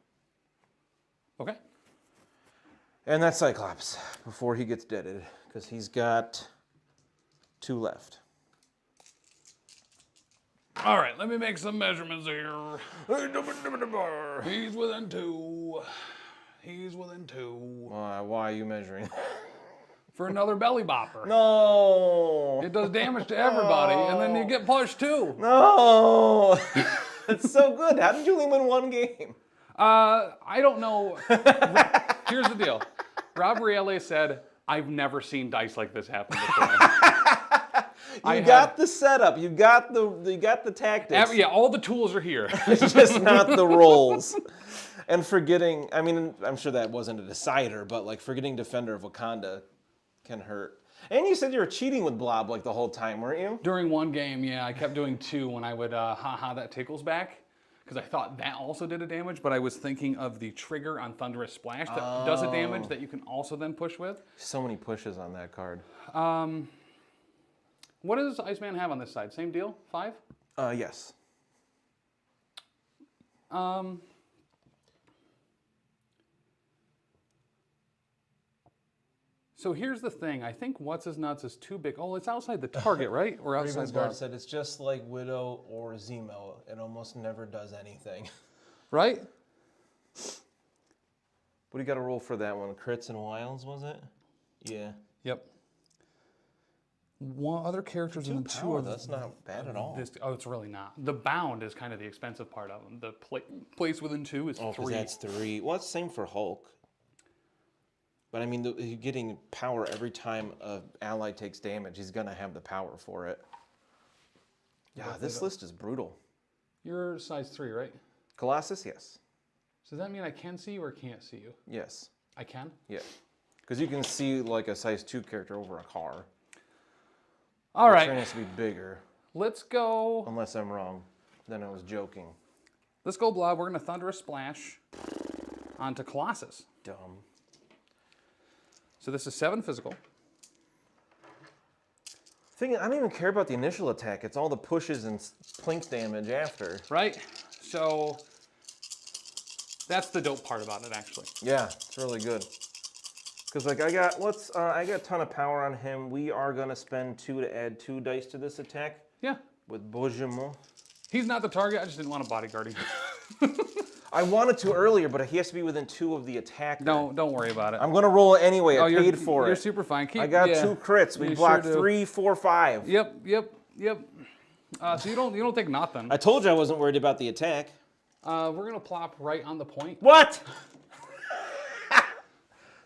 Okay. And that's Cyclops before he gets deaded, because he's got 2 left. All right, let me make some measurements here. He's within 2. He's within 2. Why are you measuring? For another belly bopper. No! It does damage to everybody, and then you get pushed too. No! That's so good. How did you only win 1 game? I don't know. Here's the deal. Rob Riele said, I've never seen dice like this happen before. You got the setup. You got the tactics. Yeah, all the tools are here. It's just not the rolls. And forgetting, I mean, I'm sure that wasn't a decider, but like forgetting Defender of Wakanda can hurt. And you said you were cheating with Blob like the whole time, weren't you? During one game, yeah, I kept doing 2 when I would haha that tickles back. Because I thought that also did a damage, but I was thinking of the trigger on Thunderous Splash that does a damage that you can also then push with. So many pushes on that card. What does Iceman have on this side? Same deal? 5? Yes. So here's the thing. I think What's His Nuts is too big. Oh, it's outside the target, right? Or outside Ravensguard the... said it's just like Widow or Zemo. It almost never does anything. Right? What do you got to roll for that one? Crits and wilds, was it? Yeah. Yep. One other characters in the 2 Power, of that's not bad at all. Oh, it's really not. The bound is kind of the expensive part of them. The place within 2 is 3. Oh, that's 3. Well, it's the same for Hulk. But I mean, you're getting power every time an ally takes damage. He's going to have the power for it. Yeah, this list is brutal. You're size 3, right? Colossus, yes. So does that mean I can see you or can't see you? Yes. I can? Yeah. Because you can see like a size 2 character over a car. All The right. train has to be bigger. Let's go. Unless I'm wrong. Then I was joking. Let's go, Blob. We're going to Thunderous Splash onto Colossus. Dumb. So this is 7 physical. Thing is, I don't even care about the initial attack. It's all the pushes and plink damage after. Right? So that's the dope part about it, actually. Yeah, it's really good. Because like I got a ton of power on him. We are gonna spend 2 to add 2 dice to this attack. Yeah. With Bojimo. He's not the target. I just didn't want to bodyguard him. I wanted to earlier, but he has to be within 2 of the attacker. No, don't worry about it. I'm gonna roll it anyway. I paid for it. You're super fine. I got 2 crits. We blocked sure 3, 4, 5. Yep. So you don't take nothing. I told you I wasn't worried about the attack. We're gonna plop right on the point. What?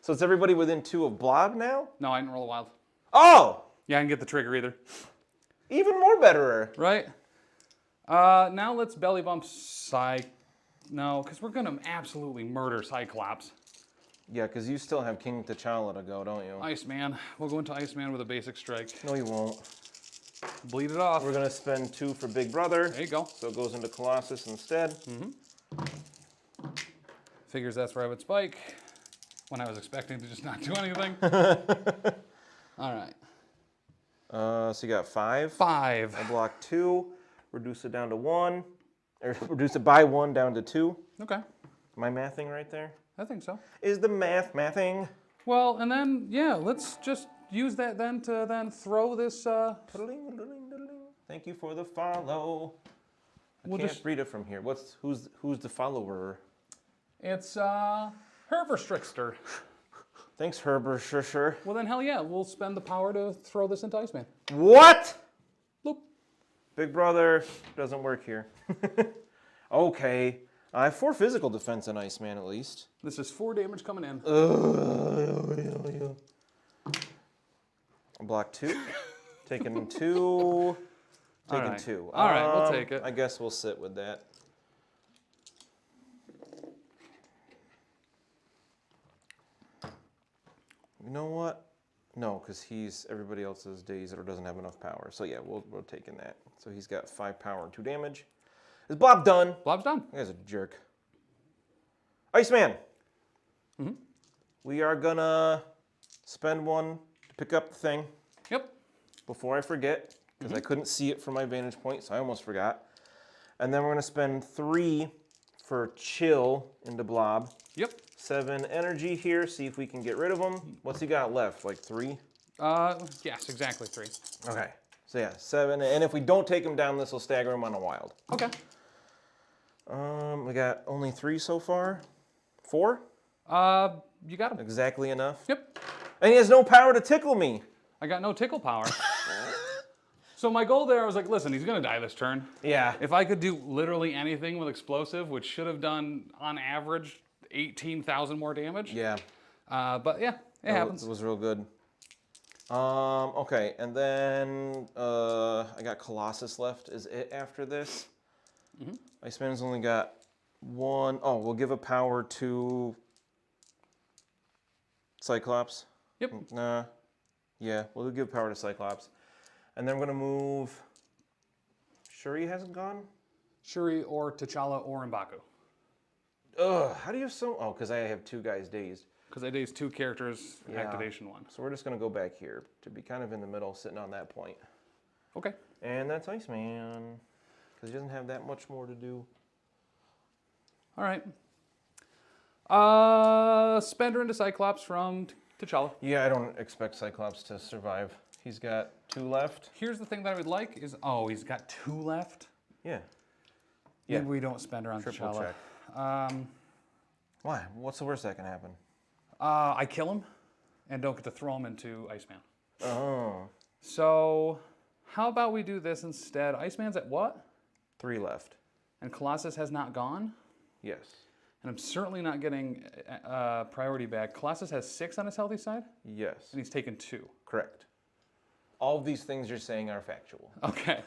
So it's everybody within 2 of Blob now? No, I didn't roll a wild. Oh! Yeah, I didn't get the trigger either. Even more betterer. Right. Now let's belly bump No, because we're gonna absolutely murder Cyclops. Yeah, because you still have King T'Challa to go, don't you? Iceman. We'll go into Iceman with a basic strike. No, you won't. Bleed it off. We're going to spend 2 for Big Brother. There you go. So it goes into Colossus instead. Figures that's where I would spike when I was expecting to just not do anything. All right. So you got 5. 5. I block 2. Reduce it down to 1. Or reduce it by 1 down to 2. Okay. Am I mathing right there? I think so. Is the mathing? Well, and then, yeah, let's just use that then to then throw this... Thank you for the follow. I can't read it from here. Who's the follower? It's Herverstrixter. Thanks, Herbert. Sure. Well, then, hell yeah, we'll spend the power to throw this into Iceman. What? Bloop. Big Brother doesn't work here. Okay. I have 4 physical defense on Iceman at least. This is 4 damage coming in. Block 2. Taking 2. Taking 2. All right, we'll take it. I guess we'll sit with that. You know what? No, because everybody else is dazed or doesn't have enough power. So yeah, we're taking that. So he's got 5 power and 2 damage. Is Blob done? Blob's done. You guys are a jerk. Iceman. We are gonna spend 1 to pick up the thing. Yep. Before I forget, because I couldn't see it from my vantage point, so I almost forgot. And then we're gonna spend 3 for chill into Blob. Yep. 7 energy here, see if we can get rid of him. What's he got left, like 3? Yes, exactly 3. Okay, so yeah, 7. And if we don't take him down, this will stagger him on a wild. Okay. We got only 3 so far. 4? You got him. Exactly enough. Yep. And he has no power to tickle me. I got no tickle power. So my goal there, I was like, listen, he's gonna die this turn. Yeah. If I could do literally anything with explosive, which should have done on average 18,000 more damage. Yeah. But yeah, it happens. It was real good. Okay, and then I got Colossus left. Is it after this? Iceman's only got 1. Oh, we'll give a power to Cyclops. Yep. Nah. Yeah, we'll give power to Cyclops. And then we're going to move... Shuri hasn't gone? Shuri or T'Challa or M'Baku. Ugh, how do you have so... Oh, because I have 2 guys dazed. Because I dazed 2 characters, activation 1. So we're just going to go back here to be kind of in the middle, sitting on that point. Okay. And that's Iceman. Because he doesn't have that much more to do. All right. Spender into Cyclops from T'Challa. Yeah, I don't expect Cyclops to survive. He's got 2 left. Here's the thing that I would like is, he's got 2 left. Yeah. Maybe we don't Spender on Triple T'Challa. check. Why? What's the worst that can happen? I kill him and don't get to throw him into Iceman. Oh. So how about we do this instead? Iceman's at what? 3 left. And Colossus has not gone? Yes. And I'm certainly not getting priority back. Colossus has 6 on his healthy side? Yes. And he's taken 2. Correct. All of these things you're saying are factual. Okay.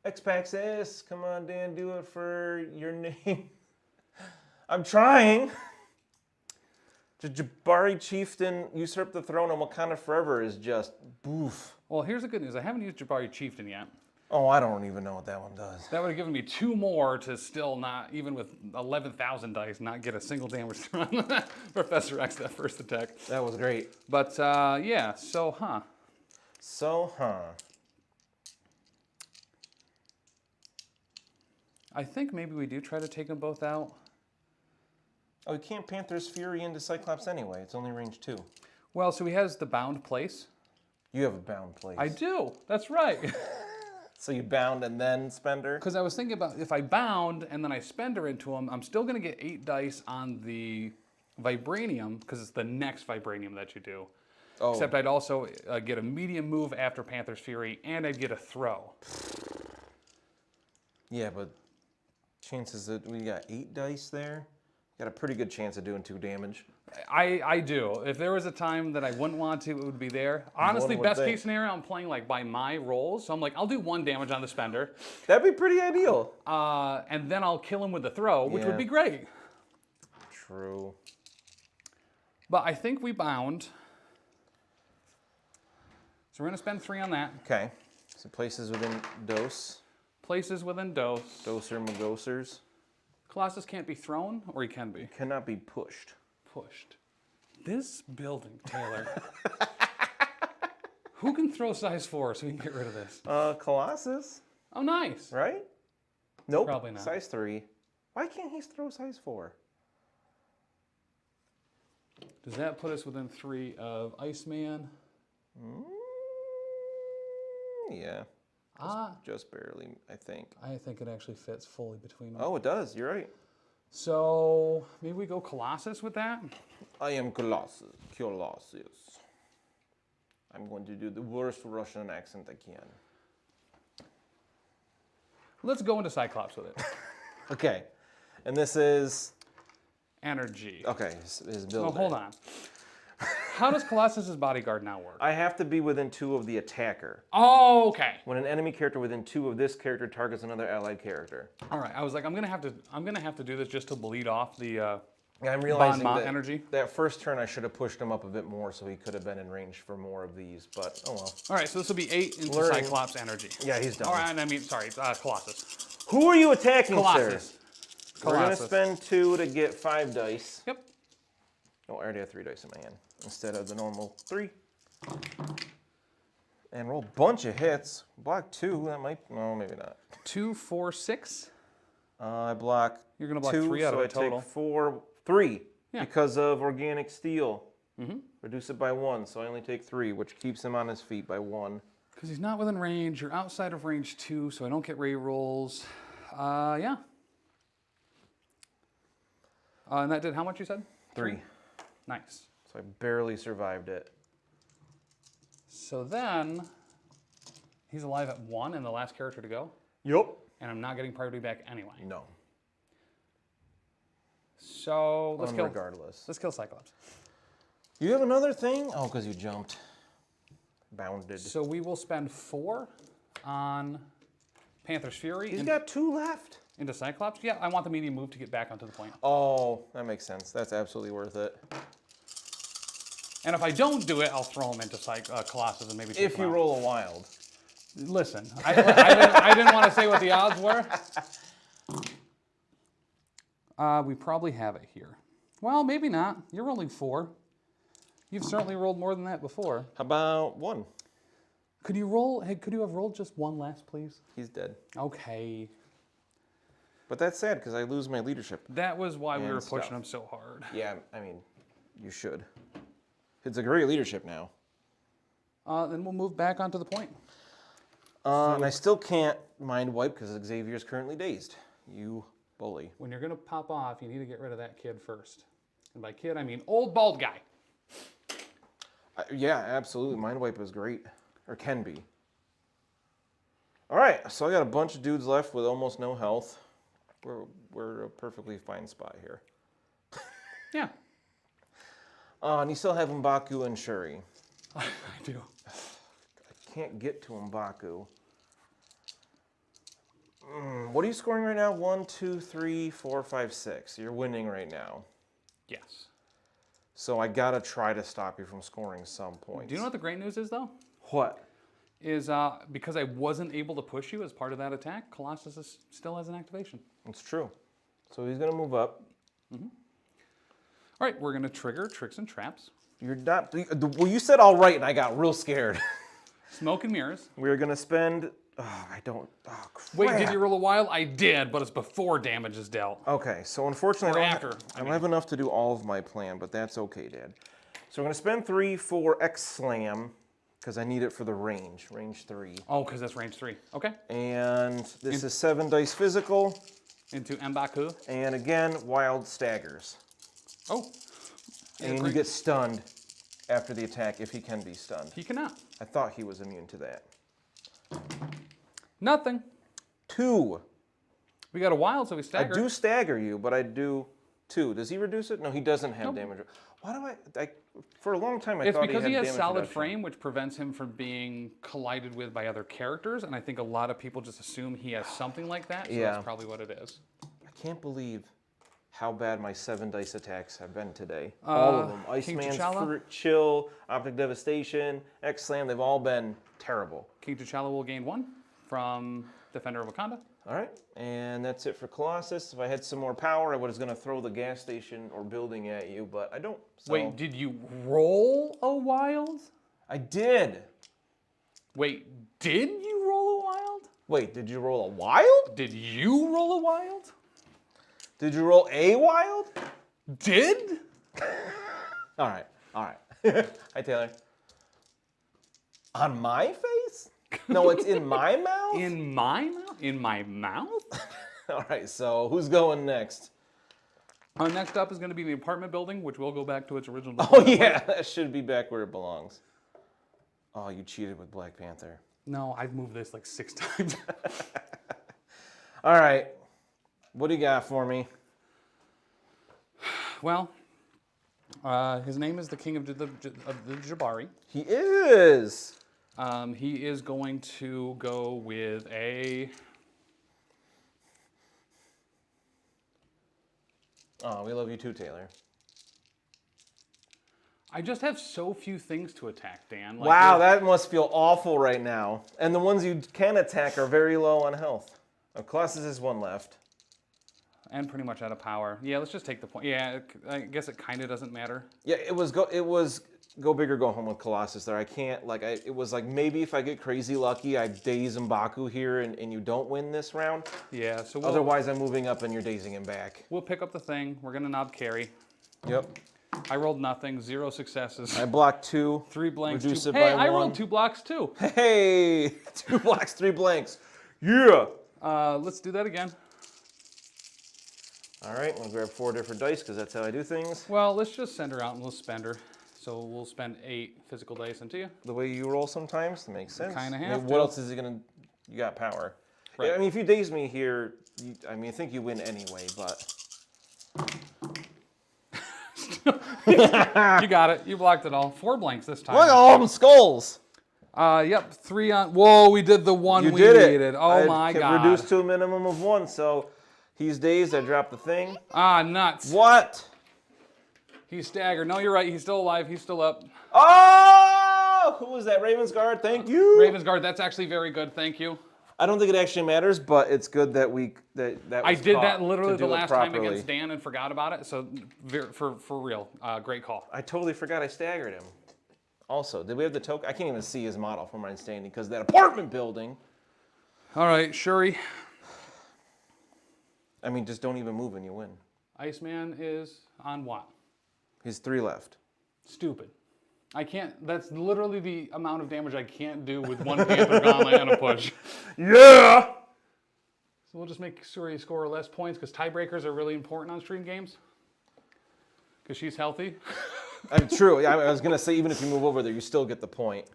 X-Paxis, come on, Dan, do it for your name. I'm trying. The Jabari chieftain usurped the throne, and Wakanda Forever is just boof. Well, here's the good news. I haven't used Jabari Chieftain yet. Oh, I don't even know what that one does. That would have given me 2 more to still not, even with 11,000 dice, not get a single damage thrown on Professor X that first attack. That was great. But yeah, so I think maybe we do try to take them both out. Oh, you can't Panther's Fury into Cyclops anyway. It's only range 2. Well, so he has the bound place. You have a bound place. I do. That's right. So you bound and then spender? Because I was thinking about if I bound and then I spender into him, I'm still going to get 8 dice on the Vibranium because it's the next Vibranium that you do. Oh. Except I'd also get a medium move after Panther's Fury and I'd get a throw. Yeah, but chances that we got 8 dice there? Got a pretty good chance of doing 2 damage. I do. If there was a time that I wouldn't want to, it would be there. Honestly, best case scenario, I'm playing like by my rolls. So I'm like, I'll do 1 damage on the spender. That'd be pretty ideal. And then I'll kill him with the throw, which would be great. True. But I think we bound. So we're going to spend 3 on that. Okay. So places within dose. Places within dose. Doser Magosers. Colossus can't be thrown, or he can be? Cannot be pushed. Pushed. This building, Taylor. Who can throw size 4 so we can get rid of this? Colossus. Oh, nice. Right? Nope. Probably not. Size 3. Why can't he throw size 4? Does that put us within 3 of Iceman? Yeah. Just barely, I think. I think it actually fits fully between them. Oh, it does. You're right. So maybe we go Colossus with that? I am Colossus. I'm going to do the worst Russian accent I can. Let's go into Cyclops with it. Okay. And this is... Energy. Okay, his build. Oh, hold on. How does Colossus's bodyguard now work? I have to be within 2 of the attacker. Oh, okay. When an enemy character within 2 of this character targets another allied character. All right. I was like, I'm gonna have to do this just to bleed off the Yeah, I'm realizing that energy. That first turn I should have pushed him up a bit more so he could have been in range for more of these, but oh well. All right, so this will be 8 into Learning. Cyclops energy. Yeah, he's done. All right, I mean, sorry, Colossus. Who are you attacking, Colossus. sir? We're going to spend 2 to get 5 dice. Yep. Oh, I already have 3 dice in my hand instead of the normal 3. And roll a bunch of hits. Block 2, that might, no, maybe not. 2, 4, 6. I block You're going to block 2, 3 out of so it total. I take 3 Yeah. because of organic steel. Reduce it by 1, so I only take 3, which keeps him on his feet by 1. Because he's not within range. You're outside of range 2, so I don't get ray rolls. Yeah. And that did how much you said? 3. Nice. So I barely survived it. So then, he's alive at 1 and the last character to go. Yup. And I'm not getting priority back anyway. No. So let's kill. Regardless. Let's kill Cyclops. You have another thing? Oh, because you jumped. Bounded. So we will spend 4 on Panther's Fury. He's got 2 left. Into Cyclops? Yeah, I want the medium move to get back onto the point. Oh, that makes sense. That's absolutely worth it. And if I don't do it, I'll throw him into Colossus and maybe take If him you out. roll a wild. Listen, I didn't want to say what the odds were. We probably have it here. Well, maybe not. You're rolling 4. You've certainly rolled more than that before. How about 1? Could you roll? Hey, could you have rolled just 1 less, please? He's dead. Okay. But that's sad because I lose my leadership. That was why we And were pushing stuff. him so hard. Yeah, I mean, you should. It's a great leadership now. Then we'll move back onto the point. And I still can't mind wipe because Xavier's currently dazed. You bully. When you're going to pop off, you need to get rid of that kid first. And by kid, I mean old bald guy. Yeah, absolutely. Mind wipe is great. Or can be. All right, so I got a bunch of dudes left with almost no health. We're a perfectly fine spot here. Yeah. And you still have M'Baku and Shuri. I do. I can't get to M'Baku. What are you scoring right now? 1, 2, 3, 4, 5, 6. You're winning right now. Yes. So I gotta try to stop you from scoring some points. Do you know what the great news is, though? What? is because I wasn't able to push you as part of that attack, Colossus still has an activation. It's true. So he's going to move up. All right, we're going to trigger Tricks and Traps. You're not... Well, you said all right, and I got real scared. Smoke and Mirrors. We're going to spend... Oh, I don't... Oh, crap. Wait, did you roll a wild? I did, but it's before damage is dealt. Okay, so unfortunately, Or I after, don't have enough to do all of my plan, but that's okay, Dad. So we're going to spend 3 for X-Slam, because I need it for the range 3. Oh, because that's range 3. Okay. And this is 7 dice physical. Into M'Baku. And again, wild staggers. Oh. And you get stunned after the attack if he can be stunned. He cannot. I thought he was immune to that. Nothing. 2. We got a wild, so we I stagger. do stagger you, but I do 2. Does he reduce it? No, he doesn't have Nope. damage. Why do I for a long time I It's thought because he he had has damage solid reduction. frame, which prevents him from being collided with by other characters, and I think a lot of people just assume he has something like that, so Yeah. that's probably what it is. I can't believe how bad my 7 dice attacks have been today. All of them. King Iceman's T'Challa? Chill, Optic Devastation, X-Slam, they've all been terrible. King T'Challa will gain 1 from Defender of Wakanda. All right, and that's it for Colossus. If I had some more power, I was going to throw the gas station or building at you, but I don't. So. Wait, did you roll a wild? I did. Wait, did you roll a wild? Wait, did you roll a wild? Did you roll a wild? Did you roll a wild? Did? All right, all right. Hi, Taylor. On my face? No, it's in my mouth? In my mouth? In my mouth? All right, so who's going next? Next up is going to be the apartment building, which will go back to its original. Oh, yeah, that should be back where it belongs. Oh, you cheated with Black Panther. No, I've moved this like 6 times. All right, what do you got for me? Well, his name is the King of the Jabari. He is. He is going to go with a... Oh, we love you too, Taylor. I just have so few things to attack, Dan. Like, Wow, that must feel awful right now. And the ones you can attack are very low on health. Colossus has 1 left. And pretty much out of power. Yeah, let's just take the point. Yeah, I guess it kind of doesn't matter. Yeah, it was go big or go home with Colossus there. I can't, it was like maybe if I get crazy lucky, I daze M'Baku here and you don't win this round. Yeah, so Otherwise, I'm moving up and you're dazing him back. we'll pick up the thing. We're going to knob carry. Yep. I rolled nothing, 0 successes. I blocked 2. 3 blanks. Reduce it Hey, by I 1. rolled 2 blocks too. Hey, 2 blocks, 3 blanks. Yeah. Let's do that again. All right, I'm gonna grab 4 different dice because that's how I do things. Well, let's just send her out and we'll spend her. So we'll spend 8 physical dice into you. The way you roll sometimes, that makes sense. Kinda I mean, have what to. else is he gonna? You got power. Right. Yeah, I mean, if you daze me here, I think you win anyway. But You got it. You blocked it all. 4 blanks this time. look at all them skulls. Yep, 3 on. Whoa, we did the one You we did needed. it. Oh my god. Reduced to a minimum of 1, so he's dazed. I dropped the thing. Ah, nuts. What? He's staggered. No, you're right. He's still alive. He's still up. Oh! Who was that? Ravensguard. Thank you. Ravensguard, that's actually very good. Thank you. I don't think it actually matters, but it's good that that I was did caught that to literally do the it last time properly. against Dan and forgot about it. So for real, great call. I totally forgot I staggered him. Also, did we have the token? I can't even see his model from where I'm standing because that apartment building. All right, Shuri. I mean, just don't even move and you win. Iceman is on what? He's 3 left. Stupid. I can't. That's literally the amount of damage I can't do with 1 Panther Gauntlet and a push. Yeah! So we'll just make Shuri score less points because tiebreakers are really important on stream games. Because she's healthy. True. I was going to say, even if you move over there, you still get the point.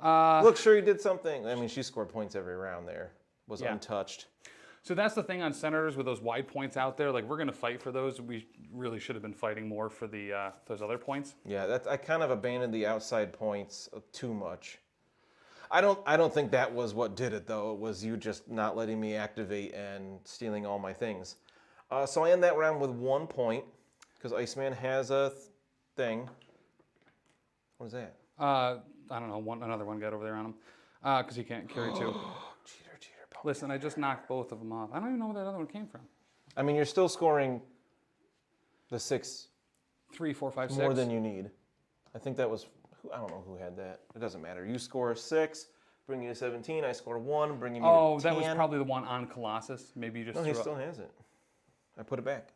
Look, sure, you did something. I mean, she scored points every round there. Was Yeah. untouched. So that's the thing on Senators with those wide points out there. Like, we're going to fight for those. We really should have been fighting more for the those other points. Yeah, I kind of abandoned the outside points too much. I don't think that was what did it, though. It was you just not letting me activate and stealing all my things. So I end that round with 1 point because Iceman has a thing. What is that? I don't know. Another one got over there on him. because he can't carry 2. Cheater. Listen, I just knocked both of them off. I don't even know where that other one came from. I mean, you're still scoring the 6 3, 4, 5, 6. more than you need. I think that was, I don't know who had that. It doesn't matter. You score 6, bring you to 17. I score 1, bring you to 10. Oh, that was probably the one on Colossus. Maybe you just No, threw he up. still has it. I put it back.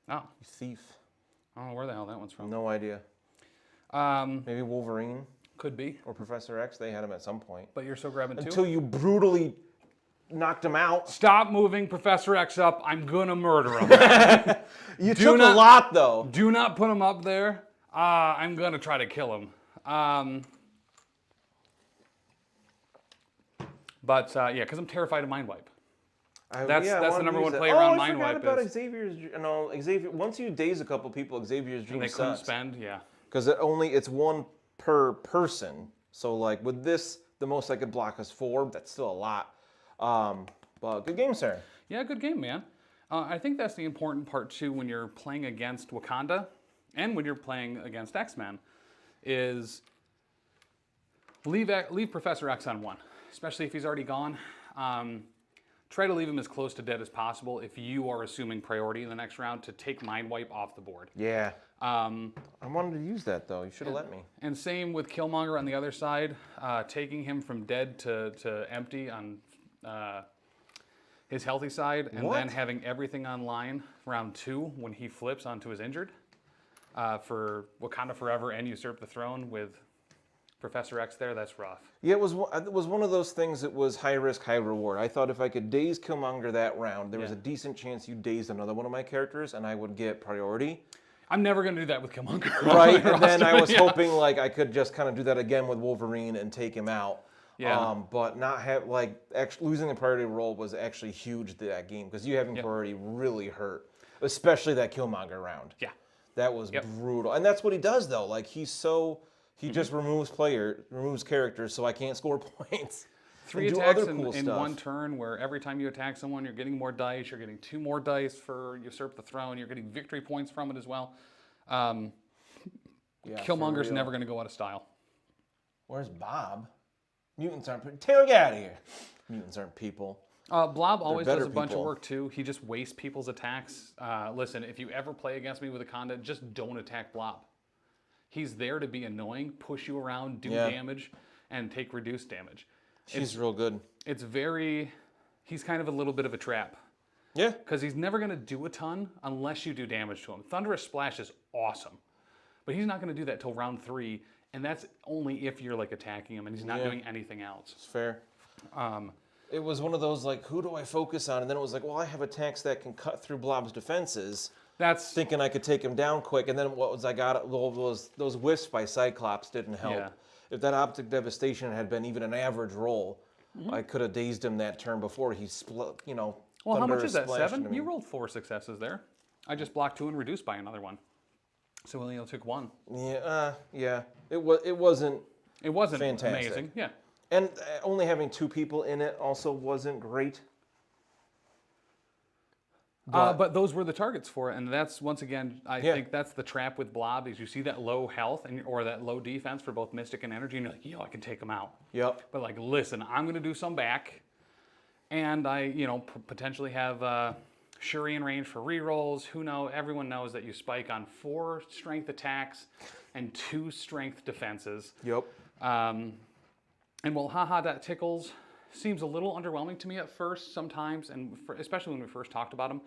Oh, You thief. I don't know where the hell that one's from. No idea. Um, Maybe Wolverine could be, or Professor X. They had him at some point. but you're still grabbing 2. Until you brutally knocked him out. Stop moving Professor X up. I'm gonna murder him. You took a lot, though. Do not put him up there. I'm gonna try to kill him. But yeah, because I'm terrified of Mind Wipe. That's the number one play around Mind Wipe. I forgot about Xavier's. No, Xavier. Once you daze a couple people, Xavier's dream And they couldn't sucks. spend, yeah. Because it's 1 per person. So like with this, the most I could block is 4. That's still a lot. But good game, sir. Yeah, good game, man. I think that's the important part too when you're playing against Wakanda and when you're playing against X-Men is leave Professor X on 1, especially if he's already gone. Try to leave him as close to dead as possible if you are assuming priority in the next round to take Mind Wipe off the board. Yeah. I wanted to use that though. You should have let me. And same with Killmonger on the other side, taking him from dead to empty on his healthy side, and then having everything online round 2 when he flips onto his injured for Wakanda Forever and Usurp the Throne with Professor X there. That's rough. Yeah, it was one of those things that was high risk, high reward. I thought if I could daze Killmonger that round, there was a decent chance you dazed another one of my characters and I would get priority. I'm never going to do that with Killmonger. Right, and then I was hoping like I could just kind of do that again with Wolverine and take him out. Yeah. But not have losing the priority roll was actually huge to that game because you having priority really hurt, especially that Killmonger round. Yeah. That was brutal, and that's what he does though. Like he just removes characters, so I can't score points. 3 attacks in 1 turn, where every time you attack someone, you're getting more dice. You're getting 2 more dice for Usurp the Throne. You're getting victory points from it as well. Killmonger's never going to go out of style. Where's Bob? Mutants aren't. Taylor, get out of here. Mutants aren't people. Blob always does a bunch of people. work too. He just wastes people's attacks. Listen, if you ever play against me with Wakanda, just don't attack Blob. He's there to be annoying, push you around, do damage, and take reduced damage. He's real good. He's kind of a little bit of a trap. Yeah. Because he's never going to do a ton unless you do damage to him. Thunderous Splash is awesome. But he's not going to do that till round 3, and that's only if you're like attacking him and he's not doing anything else. It's fair. It was one of those like, who do I focus on? And then it was like, well, I have attacks that can cut through Blob's defenses. That's thinking I could take him down quick, and then I got those whiffs by Cyclops didn't help. Yeah. If that Optic Devastation had been even an average roll, I could have dazed him that turn before he split. Well, how much is that? splashed 7? into me. You rolled 4 successes there. I just blocked 2 and reduced by another 1. So we only took 1. Yeah. It wasn't. It wasn't fantastic. amazing. Yeah. And only having 2 people in it also wasn't great. But those were the targets for it, and that's once again, I think that's the trap with Blob is you see that low health or that low defense for both Mystic and Energy, and you're like, yo, I can take him out. Yep. But like, listen, I'm gonna do some back, and I, potentially have Shuri in range for rerolls. Who knows? Everyone knows that you spike on 4 strength attacks and 2 strength defenses. Yep. And while haha that tickles seems a little underwhelming to me at first sometimes, and especially when we first talked about them,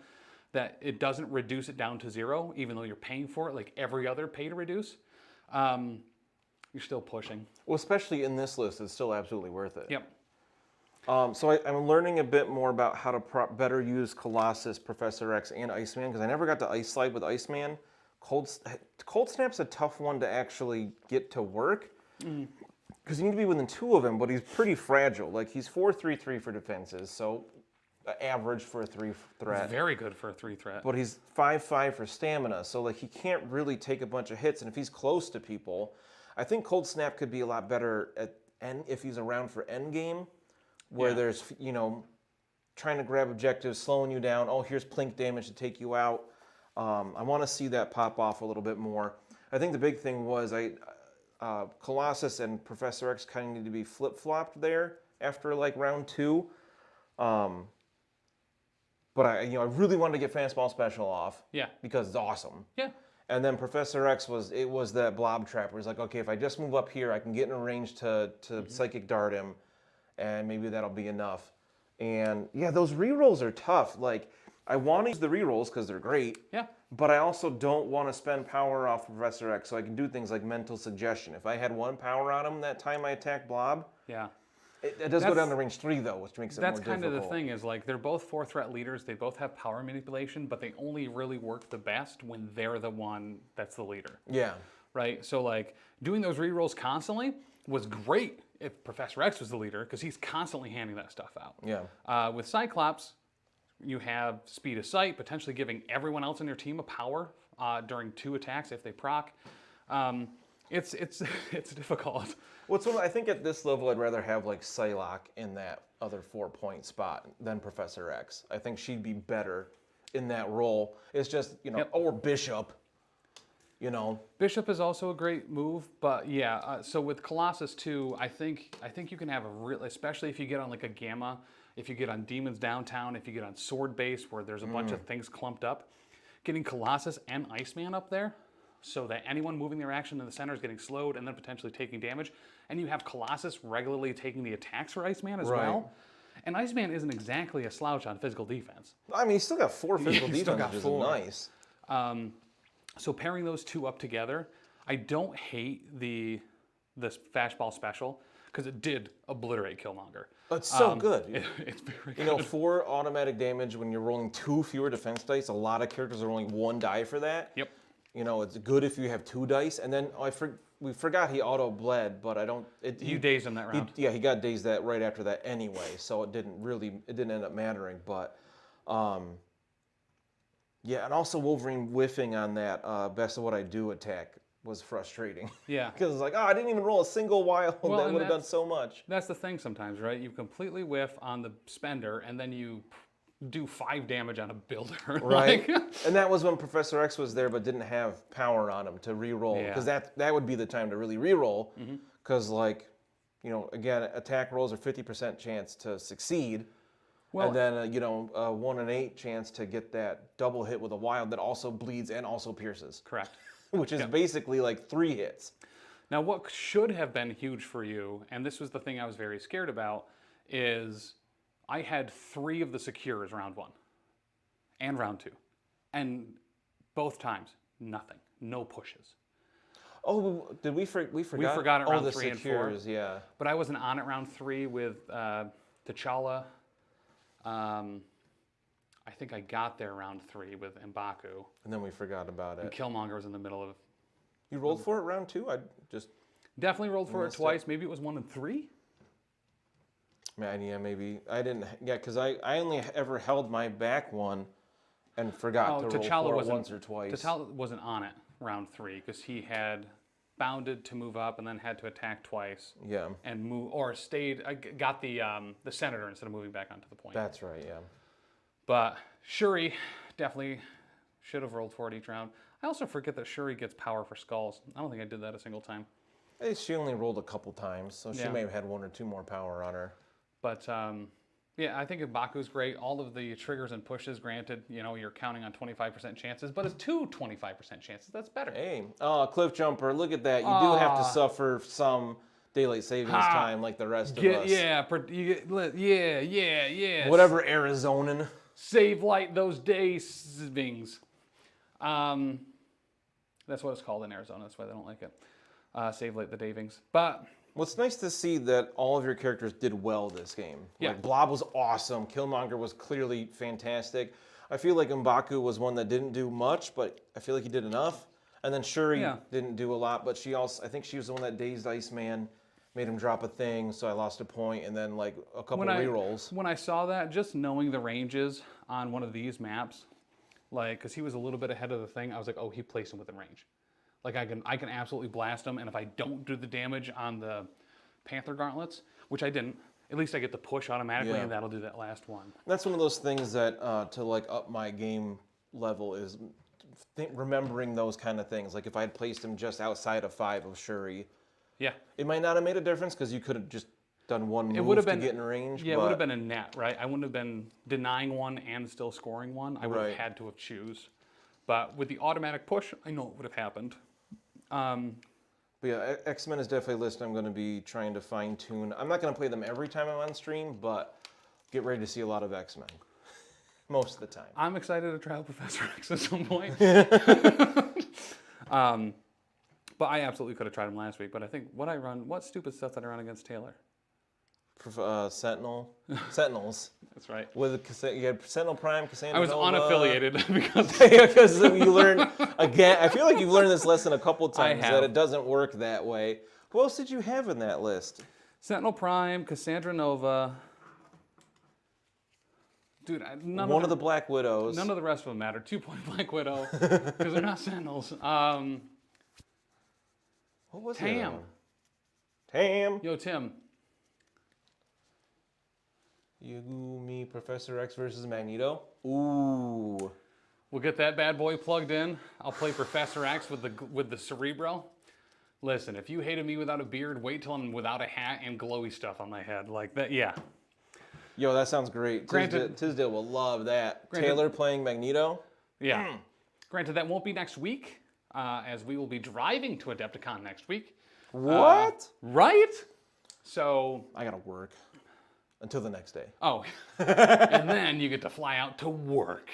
that it doesn't reduce it down to 0, even though you're paying for it like every other pay to reduce. You're still pushing. Well, especially in this list, it's still absolutely worth it. Yep. So I'm learning a bit more about how to better use Colossus, Professor X, and Iceman, because I never got to Ice Slide with Iceman. Cold Snap's a tough one to actually get to work, because you need to be within 2 of him, but he's pretty fragile. Like, he's 4/3/3 for defenses, so average for a 3 threat. It's very good for a 3 threat. But he's 5/5 for stamina, so like he can't really take a bunch of hits, and if he's close to people, I think Cold Snap could be a lot better if he's around for endgame, where there's, trying to grab objectives, slowing you down, oh, here's plink damage to take you out. I want to see that pop off a little bit more. I think the big thing was Colossus and Professor X kind of need to be flip-flopped there after like round 2. But I really wanted to get fastball special off. Yeah. Because it's awesome. Yeah. And then Professor X was that blob trap where he's like, okay, if I just move up here, I can get in a range to psychic dart him, and maybe that'll be enough. And yeah, those rerolls are tough. Like, I want to use the rerolls because they're great. Yeah. But I also don't want to spend power off Professor X, so I can do things like mental suggestion. If I had 1 power on him that time I attacked Blob, Yeah. it does go down to range 3 though, which makes it more difficult. That's kind of the thing is like they're both 4-threat leaders. They both have power manipulation, but they only really work the best when they're the one that's the leader. Yeah. Right? So like doing those rerolls constantly was great if Professor X was the leader because he's constantly handing that stuff out. Yeah. With Cyclops, you have speed of sight, potentially giving everyone else in your team a power during 2 attacks if they proc. It's difficult. I think at this level, I'd rather have like Psylocke in that other 4-point spot than Professor X. I think she'd be better in that role. It's just, or Bishop, Bishop is also a great move, but yeah. So with Colossus too, I think you can have a real, especially if you get on like a Gamma, if you get on Demons Downtown, if you get on Sword Base where there's a bunch of things clumped up, getting Colossus and Iceman up there, so that anyone moving their action in the center is getting slowed and then potentially taking damage. And you have Colossus regularly taking the attacks for Iceman as well. And Iceman isn't exactly a slouch on physical defense. I mean, he's still got 4 physical He's still defense, got which is 4. nice. So pairing those 2 up together, I don't hate this fastball special because it did obliterate Killmonger. It's so good. It's very good. 4 automatic damage when you're rolling 2 fewer defense dice. A lot of characters are rolling 1 die for that. Yep. It's good if you have 2 dice. And then we forgot he auto bled, but I don't. You dazed him that round. He got dazed that right after that anyway, so it didn't end up mattering. But yeah, and also Wolverine whiffing on that best of what I do attack was frustrating. Yeah. Because it's like, I didn't even roll a single wild. Well, that would have done so much. That's the thing sometimes, right? You completely whiff on the spender, and then you do 5 damage on a builder. Right. And that was when Professor X was there but didn't have power on him to re-roll. Because that would be the time to really re-roll. Because, again, attack rolls are 50% chance to succeed. Well, and then, a 1 in 8 chance to get that double hit with a wild that also bleeds and also pierces. Correct. Which is basically like 3 hits. Now, what should have been huge for you, and this was the thing I was very scared about, is I had 3 of the secures round 1 and round 2. And both times, nothing. No pushes. Oh, did we forgot? We forgot it round the 3 and 4. secures, yeah. But I wasn't on it round 3 with T'Challa. I think I got there round 3 with M'Baku. And then we forgot about And it. Killmonger was in the middle of. You rolled for it round 2? I just definitely rolled for it twice. Maybe it was 1 and 3. Man, yeah, maybe I didn't. Yeah, because I only ever held my back one, and forgot to roll for it once or twice. T'Challa wasn't on it round 3 because he had bounded to move up and then had to attack twice. Yeah. And move or stayed. Got the senator instead of moving back onto the point. That's right. Yeah. But Shuri definitely should have rolled for it each round. I also forget that Shuri gets power for skulls. I don't think I did that a single time. She only rolled a couple times, so she may have had 1 or 2 more power on her. But yeah, I think M'Baku's great. All of the triggers and pushes, granted, you're counting on 25% chances, but it's 2 25% chances. That's better. Hey, cliff jumper, look at that. You do have to suffer some daylight savings time like the rest of us. Yeah. Whatever Arizonan. Save light those day savings. That's what it's called in Arizona. That's why they don't like it. Save light the davings. But well, it's nice to see that all of your characters did well this game. Yeah. Like, Blob was awesome. Killmonger was clearly fantastic. I feel like M'Baku was one that didn't do much, but I feel like he did enough. And then Shuri didn't do a lot, but I think she was the one that dazed Iceman, made him drop a thing, so I lost a point, and then like a couple rerolls. When I saw that, just knowing the ranges on one of these maps, like, because he was a little bit ahead of the thing, I was like, oh, he placed him within range. Like, I can absolutely blast him, and if I don't do the damage on the Panther Gauntlets, which I didn't, at least I get the push automatically, and that'll do that last one. That's one of those things that, to like up my game level is remembering those kind of things. Like if I had placed him just outside of 5 of Shuri, Yeah. It might not have made a difference because you could have just done one move would have to been, get in range. Yeah, but... it would have been a net, right? I wouldn't have been denying one and still scoring one. I would have Right. had to have choose. But with the automatic push, I know it would have happened. But yeah, X-Men is definitely a list I'm going to be trying to fine tune. I'm not going to play them every time I'm on stream, but get ready to see a lot of X-Men. Most of the time. I'm excited to try out Professor X at some point. But I absolutely could have tried him last week. But I think what stupid stuff did I run against Taylor? Sentinels. That's right. You had Sentinel Prime, Cassandra I was Nova. unaffiliated because Because you learned, again, I feel like you've learned this lesson a couple times, have. that it doesn't work that way. Who else did you have in that list? Sentinel Prime, Cassandra Nova. Dude, One of the Black Widows. None of the rest of them matter. 2-point Black Widow, because they're not Sentinels. What was the other Tam. one? Tam. Yo, Tim. You, me, Professor X versus Magneto. Ooh. We'll get that bad boy plugged in. I'll play Professor X with the Cerebro. Listen, if you hated me without a beard, wait till I'm without a hat and glowy stuff on my head. Like that, yeah. Yo, that sounds great. Granted- Tisdale will love that. Granted- Taylor playing Magneto. Yeah. Granted, that won't be next week, as we will be driving to Adepticon next week. What? Right? So, I gotta work. Until the next day. oh, and then you get to fly out to work.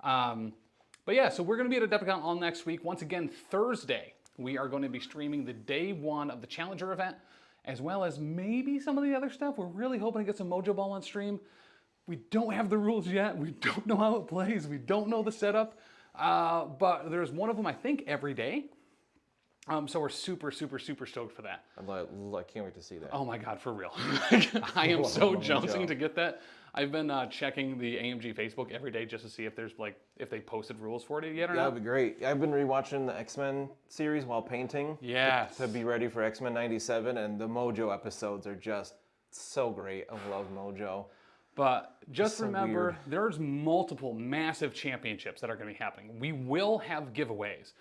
But yeah, so we're going to be at Adepticon all next week. Once again, Thursday, we are going to be streaming the day one of the Challenger event, as well as maybe some of the other stuff. We're really hoping to get some Mojo Ball on stream. We don't have the rules yet. We don't know how it plays. We don't know the setup. But there's one of them, I think, every day. So we're super, super, super stoked for that. I can't wait to see that. Oh my God, for real. I am so jonesing to get that. I've been checking the AMG Facebook every day just to see if there's if they posted rules for it yet or That not. would be great. I've been rewatching the X-Men series while painting. Yes. To be ready for X-Men 97, and the Mojo episodes are just so great. I love Mojo. But just so remember, weird. there's multiple massive championships that are going to be happening. We will have giveaways.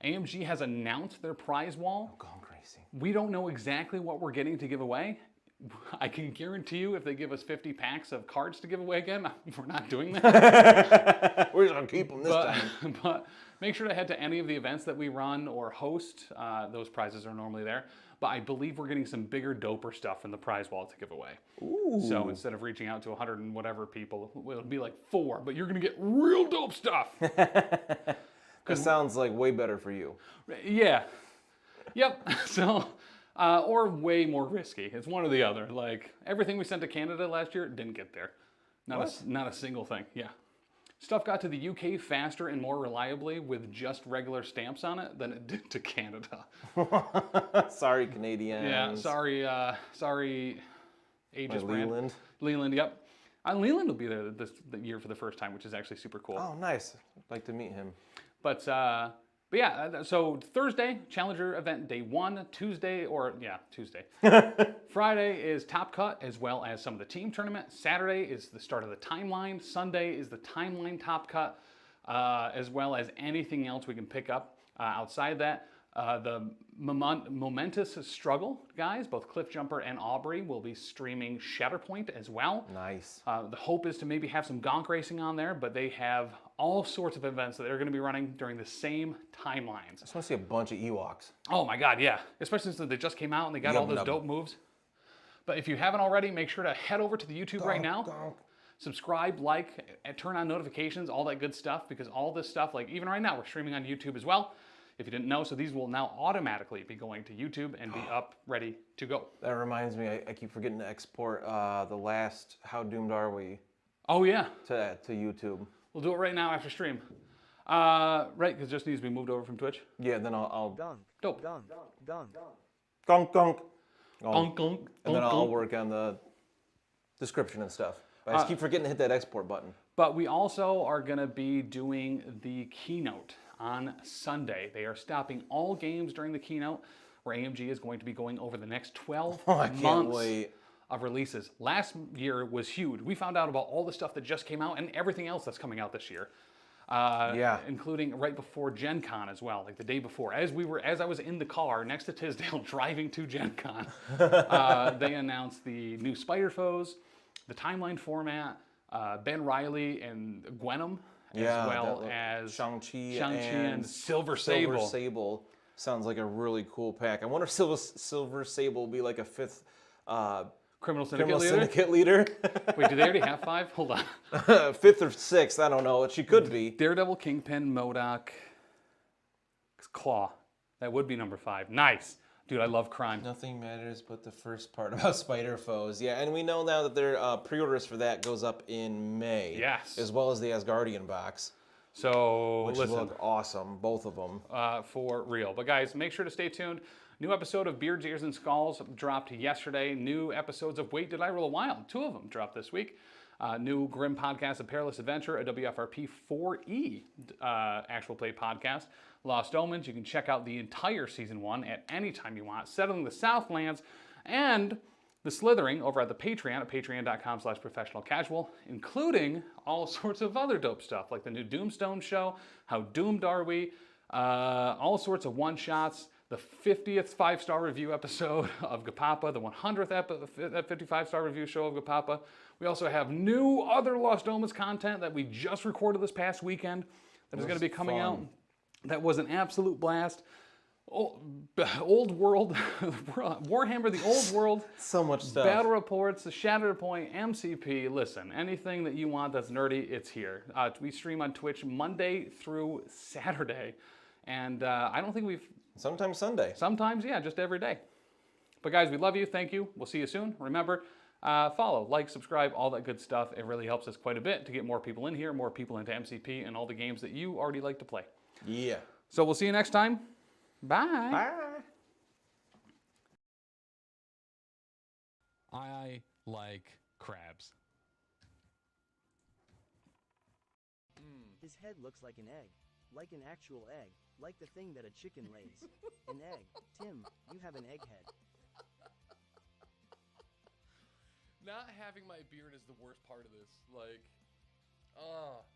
AMG has announced their prize wall. Going crazy. We don't know exactly what we're getting to give away. I can guarantee you if they give us 50 packs of cards to give away again, we're not doing that. We're just gonna keep them this time. But make sure to head to any of the events that we run or host. Those prizes are normally there. But I believe we're getting some bigger, doper stuff in the prize wall to give away. Ooh. So instead of reaching out to 100 and whatever people, it'll be like 4, but you're gonna get real dope stuff. That sounds like way better for you. Yeah. Yep. So, or way more risky. It's one or the other. Like everything we sent to Canada last year didn't get there. Not a single thing. Yeah. Stuff got to the UK faster and more reliably with just regular stamps on it than it did to Canada. Sorry, Canadians. Yeah. Sorry. Aegis brand. Leland. Leland. Yep. Leland will be there this year for the first time, which is actually super cool. Oh, nice. I'd like to meet him. But yeah, so Thursday, Challenger event day 1, Tuesday. Friday is Top Cut, as well as some of the team tournament. Saturday is the start of the timeline. Sunday is the timeline Top Cut, as well as anything else we can pick up outside that. The momentous struggle guys, both Cliff Jumper and Aubrey, will be streaming Shatterpoint as well. Nice. The hope is to maybe have some gonk racing on there, but they have all sorts of events that they're going to be running during the same timelines. I just want to see a bunch of Ewoks. Oh my God, yeah. Especially since they just came out and they got all those dope moves. But if you haven't already, make sure to head over to the YouTube right now. Subscribe, like, and turn on notifications, all that good stuff, because all this stuff, like even right now, we're streaming on YouTube as well. If you didn't know, so these will now automatically be going to YouTube and be up, ready to go. That reminds me, I keep forgetting to export the last How Doomed Are We Oh yeah. to YouTube. We'll do it right now after stream. Right, because it just needs to be moved over from Twitch. Yeah, then I'll Gong. Dope. Gong. Gong. gonk, gonk. Gonk, gonk, And then gonk, I'll gonk. work on the description and stuff. But I just keep forgetting to hit that export button. But we also are going to be doing the keynote on Sunday. They are stopping all games during the keynote, where AMG is going to be going over the next 12 I can't months wait. of releases. Last year was huge. We found out about all the stuff that just came out and everything else that's coming out this year. including right before Gen Con as well, like the day before. As I was in the car next to Tisdale driving to Gen Con, they announced the new Spider Foes, the timeline format, Ben Reilly and Gwenom, as well as Shang-Chi and Silver Sable. Silver Sable sounds like a really cool pack. I wonder if Silver Sable will be like a fifth Criminal Criminal Syndicate Leader. Wait, do they already have 5? Hold on. Fifth or sixth, I don't know. She could be. Daredevil, Kingpin, MODOK, Claw. That would be number 5. Nice. Dude, I love crime. Nothing matters but the first part about Spider Foes. Yeah, and we know now that their pre-orders for that goes up in May. Yes. As well as the Asgardian box. So, which listen. look awesome, both of them. For real. But guys, make sure to stay tuned. New episode of Beards, Ears, and Skulls dropped yesterday. New episodes of Wait, Did I Roll a Wild? 2 of them dropped this week. New Grim podcast, A Perilous Adventure, a WFRP 4E actual play podcast. Lost Omens, you can check out the entire season 1 at any time you want. Settling the Southlands, and The Slithering over at the Patreon at patreon.com/professionalcasual, including all sorts of other dope stuff, like the new Doomstone show, How Doomed Are We, all sorts of one-shots, the 50th 5-star review episode of Gapapa, the 100th 55-star review show of Gapapa. We also have new other Lost Omens content that we just recorded this past weekend that is going to be coming out. That was an absolute blast. Old World, Warhammer, the Old World. So much stuff. Battle Reports, the Shattered Point, MCP. Listen, anything that you want that's nerdy, it's here. We stream on Twitch Monday through Saturday. And I don't think we've... Sometimes Sunday. Sometimes, yeah, just every day. But guys, we love you. Thank you. We'll see you soon. Remember, follow, like, subscribe, all that good stuff. It really helps us quite a bit to get more people in here, more people into MCP and all the games that you already like to play. Yeah. So we'll see you next time. Bye. Bye. I like crabs. His head looks like an egg. Like an actual egg. Like the thing that a chicken lays. An egg. Tim, you have an egg head. Not having my beard is the worst part of this. Like,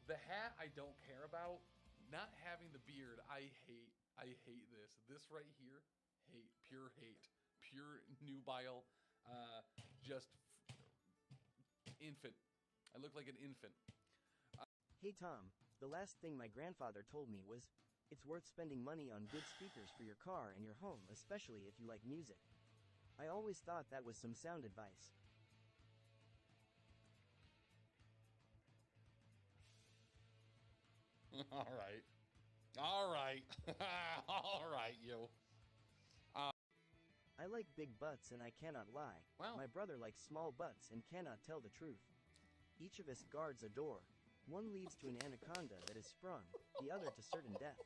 the hat I don't care about. Not having the beard, I hate this. This right here, hate. Pure nubile, just infant. I look like an infant. Hey Tom, the last thing my grandfather told me was, it's worth spending money on good speakers for your car and your home, especially if you like music. I always thought that was some sound advice. All right. All right, you. I like big butts and I cannot lie. Wow. My brother likes small butts and cannot tell the truth. Each of us guards a door. One leads to an anaconda that is sprung, the other to certain death.